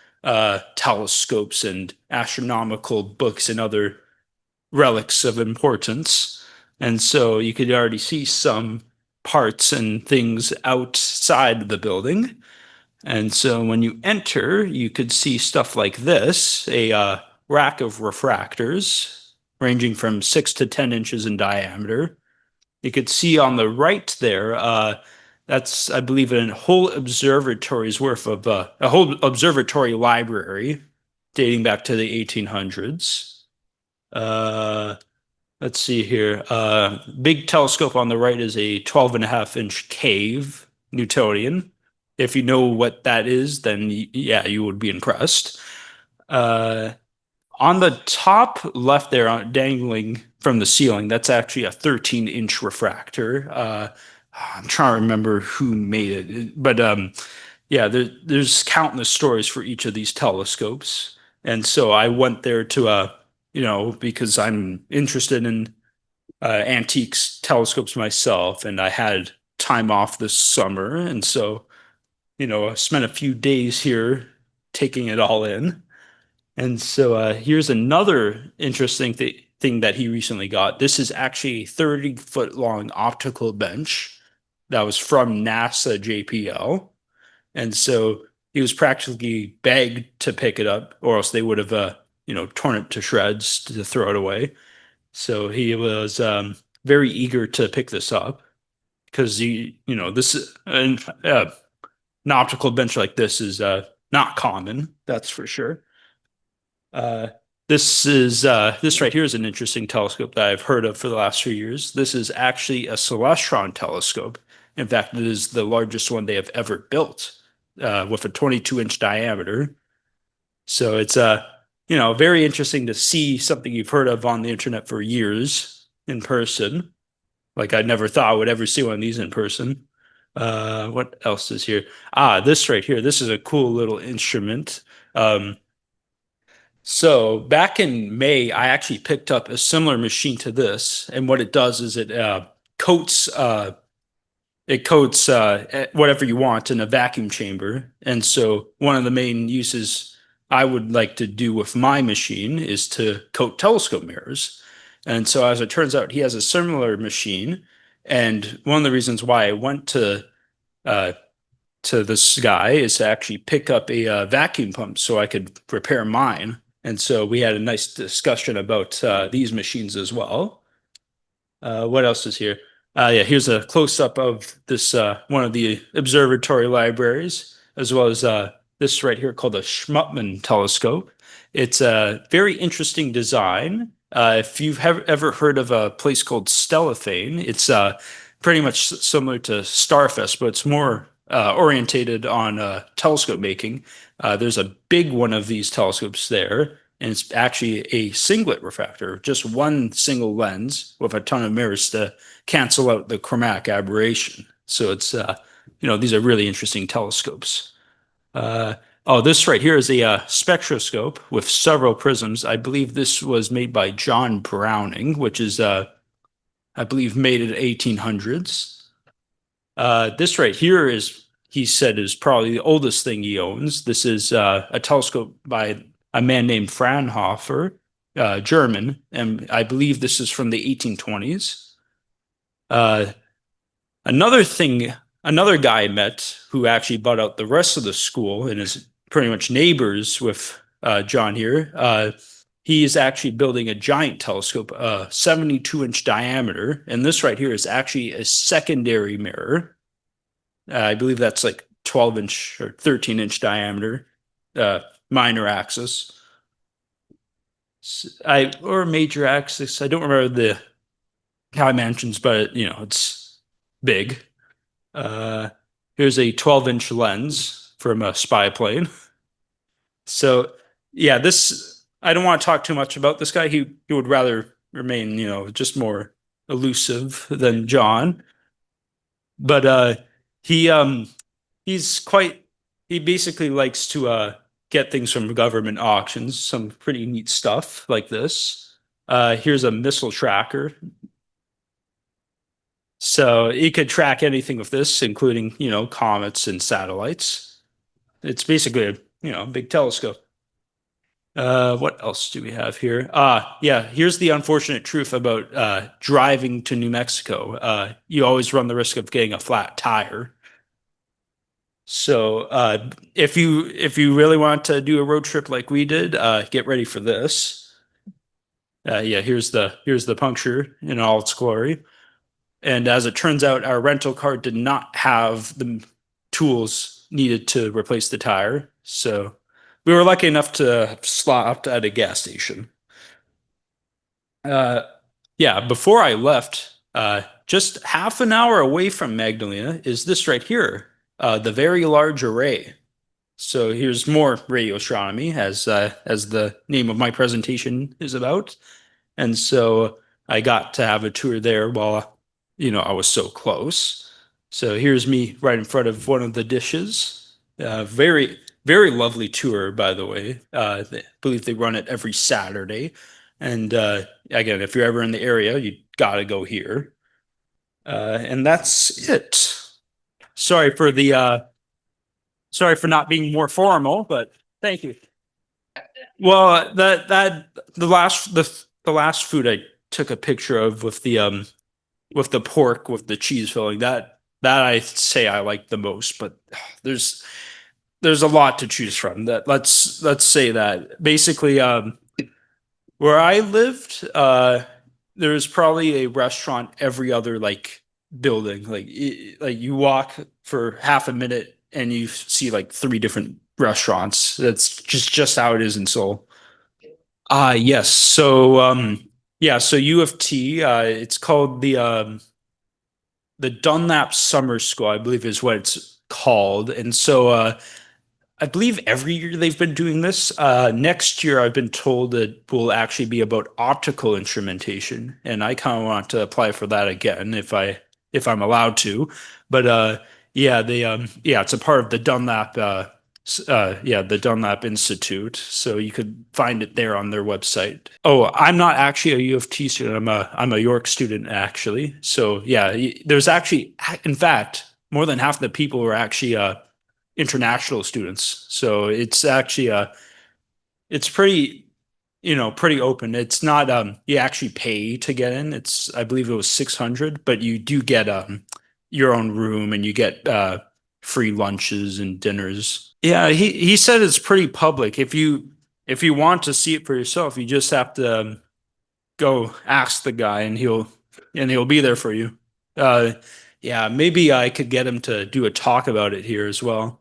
telescopes and astronomical books and other relics of importance. And so you could already see some parts and things outside the building. And so when you enter, you could see stuff like this, a rack of refractors. ranging from 6 to 10 inches in diameter. You could see on the right there, that's, I believe, a whole observatory's worth of a whole observatory library dating back to the 1800s. Let's see here. Big telescope on the right is a 12.5-inch cave Newtonian. If you know what that is, then yeah, you would be impressed. On the top left there, dangling from the ceiling, that's actually a 13-inch refractor. I'm trying to remember who made it, but yeah, there's countless stories for each of these telescopes. And so I went there to, because I'm interested in antiques telescopes myself, and I had time off this summer. And so, I spent a few days here taking it all in. And so here's another interesting thing that he recently got. This is actually a 30-foot long optical bench that was from NASA JPL. And so he was practically begged to pick it up, or else they would have, torn it to shreds to throw it away. So he was very eager to pick this up because this an optical bench like this is not common, that's for sure. This right here is an interesting telescope that I've heard of for the last few years. This is actually a celestron telescope. In fact, it is the largest one they have ever built, with a 22-inch diameter. So it's very interesting to see something you've heard of on the internet for years in person. Like I never thought I would ever see one of these in person. What else is here? This right here. This is a cool little instrument. So back in May, I actually picked up a similar machine to this, and what it does is it coats whatever you want in a vacuum chamber. And so one of the main uses I would like to do with my machine is to coat telescope mirrors. And so as it turns out, he has a similar machine. And one of the reasons why I went to this guy is to actually pick up a vacuum pump so I could repair mine. And so we had a nice discussion about these machines as well. What else is here? Yeah, here's a close-up of this one of the observatory libraries, as well as this right here called the Schmuttmann telescope. It's a very interesting design. If you've ever heard of a place called Stellafane, it's pretty much similar to Starfest, but it's more orientated on telescope making. There's a big one of these telescopes there, and it's actually a singlet refractor, just one single lens with a ton of mirrors to cancel out the chromatic aberration. So it's, these are really interesting telescopes. This right here is a spectroscope with several prisms. I believe this was made by John Browning, which is, I believe, made in the 1800s. This right here he said, is probably the oldest thing he owns. This is a telescope by a man named Fraunhofer, German, and I believe this is from the 1820s. Another guy I met who actually bought out the rest of the school and is pretty much neighbors with John here. He is actually building a giant telescope, 72-inch diameter, and this right here is actually a secondary mirror. I believe that's like 12-inch or 13-inch diameter, minor axis. Or major axis. I don't remember the dimensions, but it's big. Here's a 12-inch lens from a spy plane. So yeah, I don't want to talk too much about this guy. He would rather remain, just more elusive than John. But he basically likes to get things from government auctions, some pretty neat stuff like this. Here's a missile tracker. So you could track anything with this, including, comets and satellites. It's basically a big telescope. What else do we have here? Yeah, here's the unfortunate truth about driving to New Mexico. You always run the risk of getting a flat tire. So if you really want to do a road trip like we did, get ready for this. Yeah, here's the puncture in all its glory. And as it turns out, our rental car did not have the tools needed to replace the tire. So we were lucky enough to stop at a gas station. Yeah, before I left, just half an hour away from Magdalena is this right here, the Very Large Array. So here's more radio astronomy, as the name of my presentation is about. And so I got to have a tour there while, I was so close. So here's me right in front of one of the dishes. Very, very lovely tour, by the way. I believe they run it every Saturday. And again, if you're ever in the area, you gotta go here. And that's it. Sorry for not being more formal, but thank you. Well, the last food I took a picture of with the pork with the cheese filling, that I say I like the most, but there's a lot to choose from. That let's say that basically where I lived, there's probably a restaurant every other building. Like you walk for half a minute and you see like 3 different restaurants. That's just how it is in Seoul. Yes. So yeah, so UofT, it's called the Dunlap Summer School, I believe is what it's called. And so I believe every year they've been doing this. Next year, I've been told it will actually be about optical instrumentation, and I kind of want to apply for that again if I'm allowed to. But yeah, it's a part of the Dunlap the Dunlap Institute. So you could find it there on their website. Oh, I'm not actually a U of T student. I'm a York student actually. So yeah, there's actually, in fact, more than half the people are actually international students. So it's actually it's pretty pretty open. It's not you actually pay to get in. It's, I believe it was 600, but you do get your own room and you get free lunches and dinners. Yeah, he said it's pretty public. If you want to see it for yourself, you just have to go ask the guy and he'll be there for you. Yeah, maybe I could get him to do a talk about it here as well.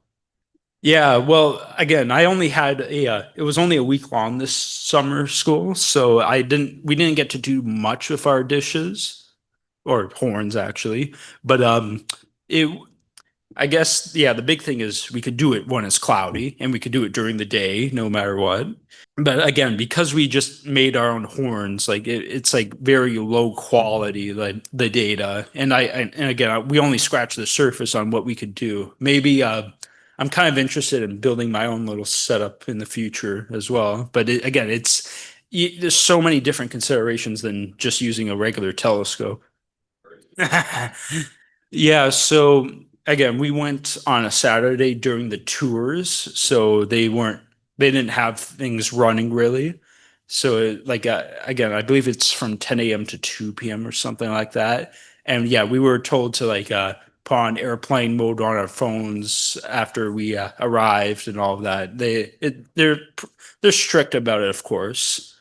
Yeah, well, again, I only had it was only a week long this summer school, so we didn't get to do much with our dishes or horns actually, but it I guess, yeah, the big thing is we could do it when it's cloudy and we could do it during the day, no matter what. But again, because we just made our own horns, like it's like very low quality, like the data. And again, we only scratched the surface on what we could do. Maybe I'm kind of interested in building my own little setup in the future as well. But again, there's so many different considerations than just using a regular telescope. Yeah, so again, we went on a Saturday during the tours, so they didn't have things running really. So again, I believe it's from 10 a.m. to 2 p.m. or something like that. And yeah, we were told to put on airplane mode on our phones after we arrived and all of that. They're strict about it, of course.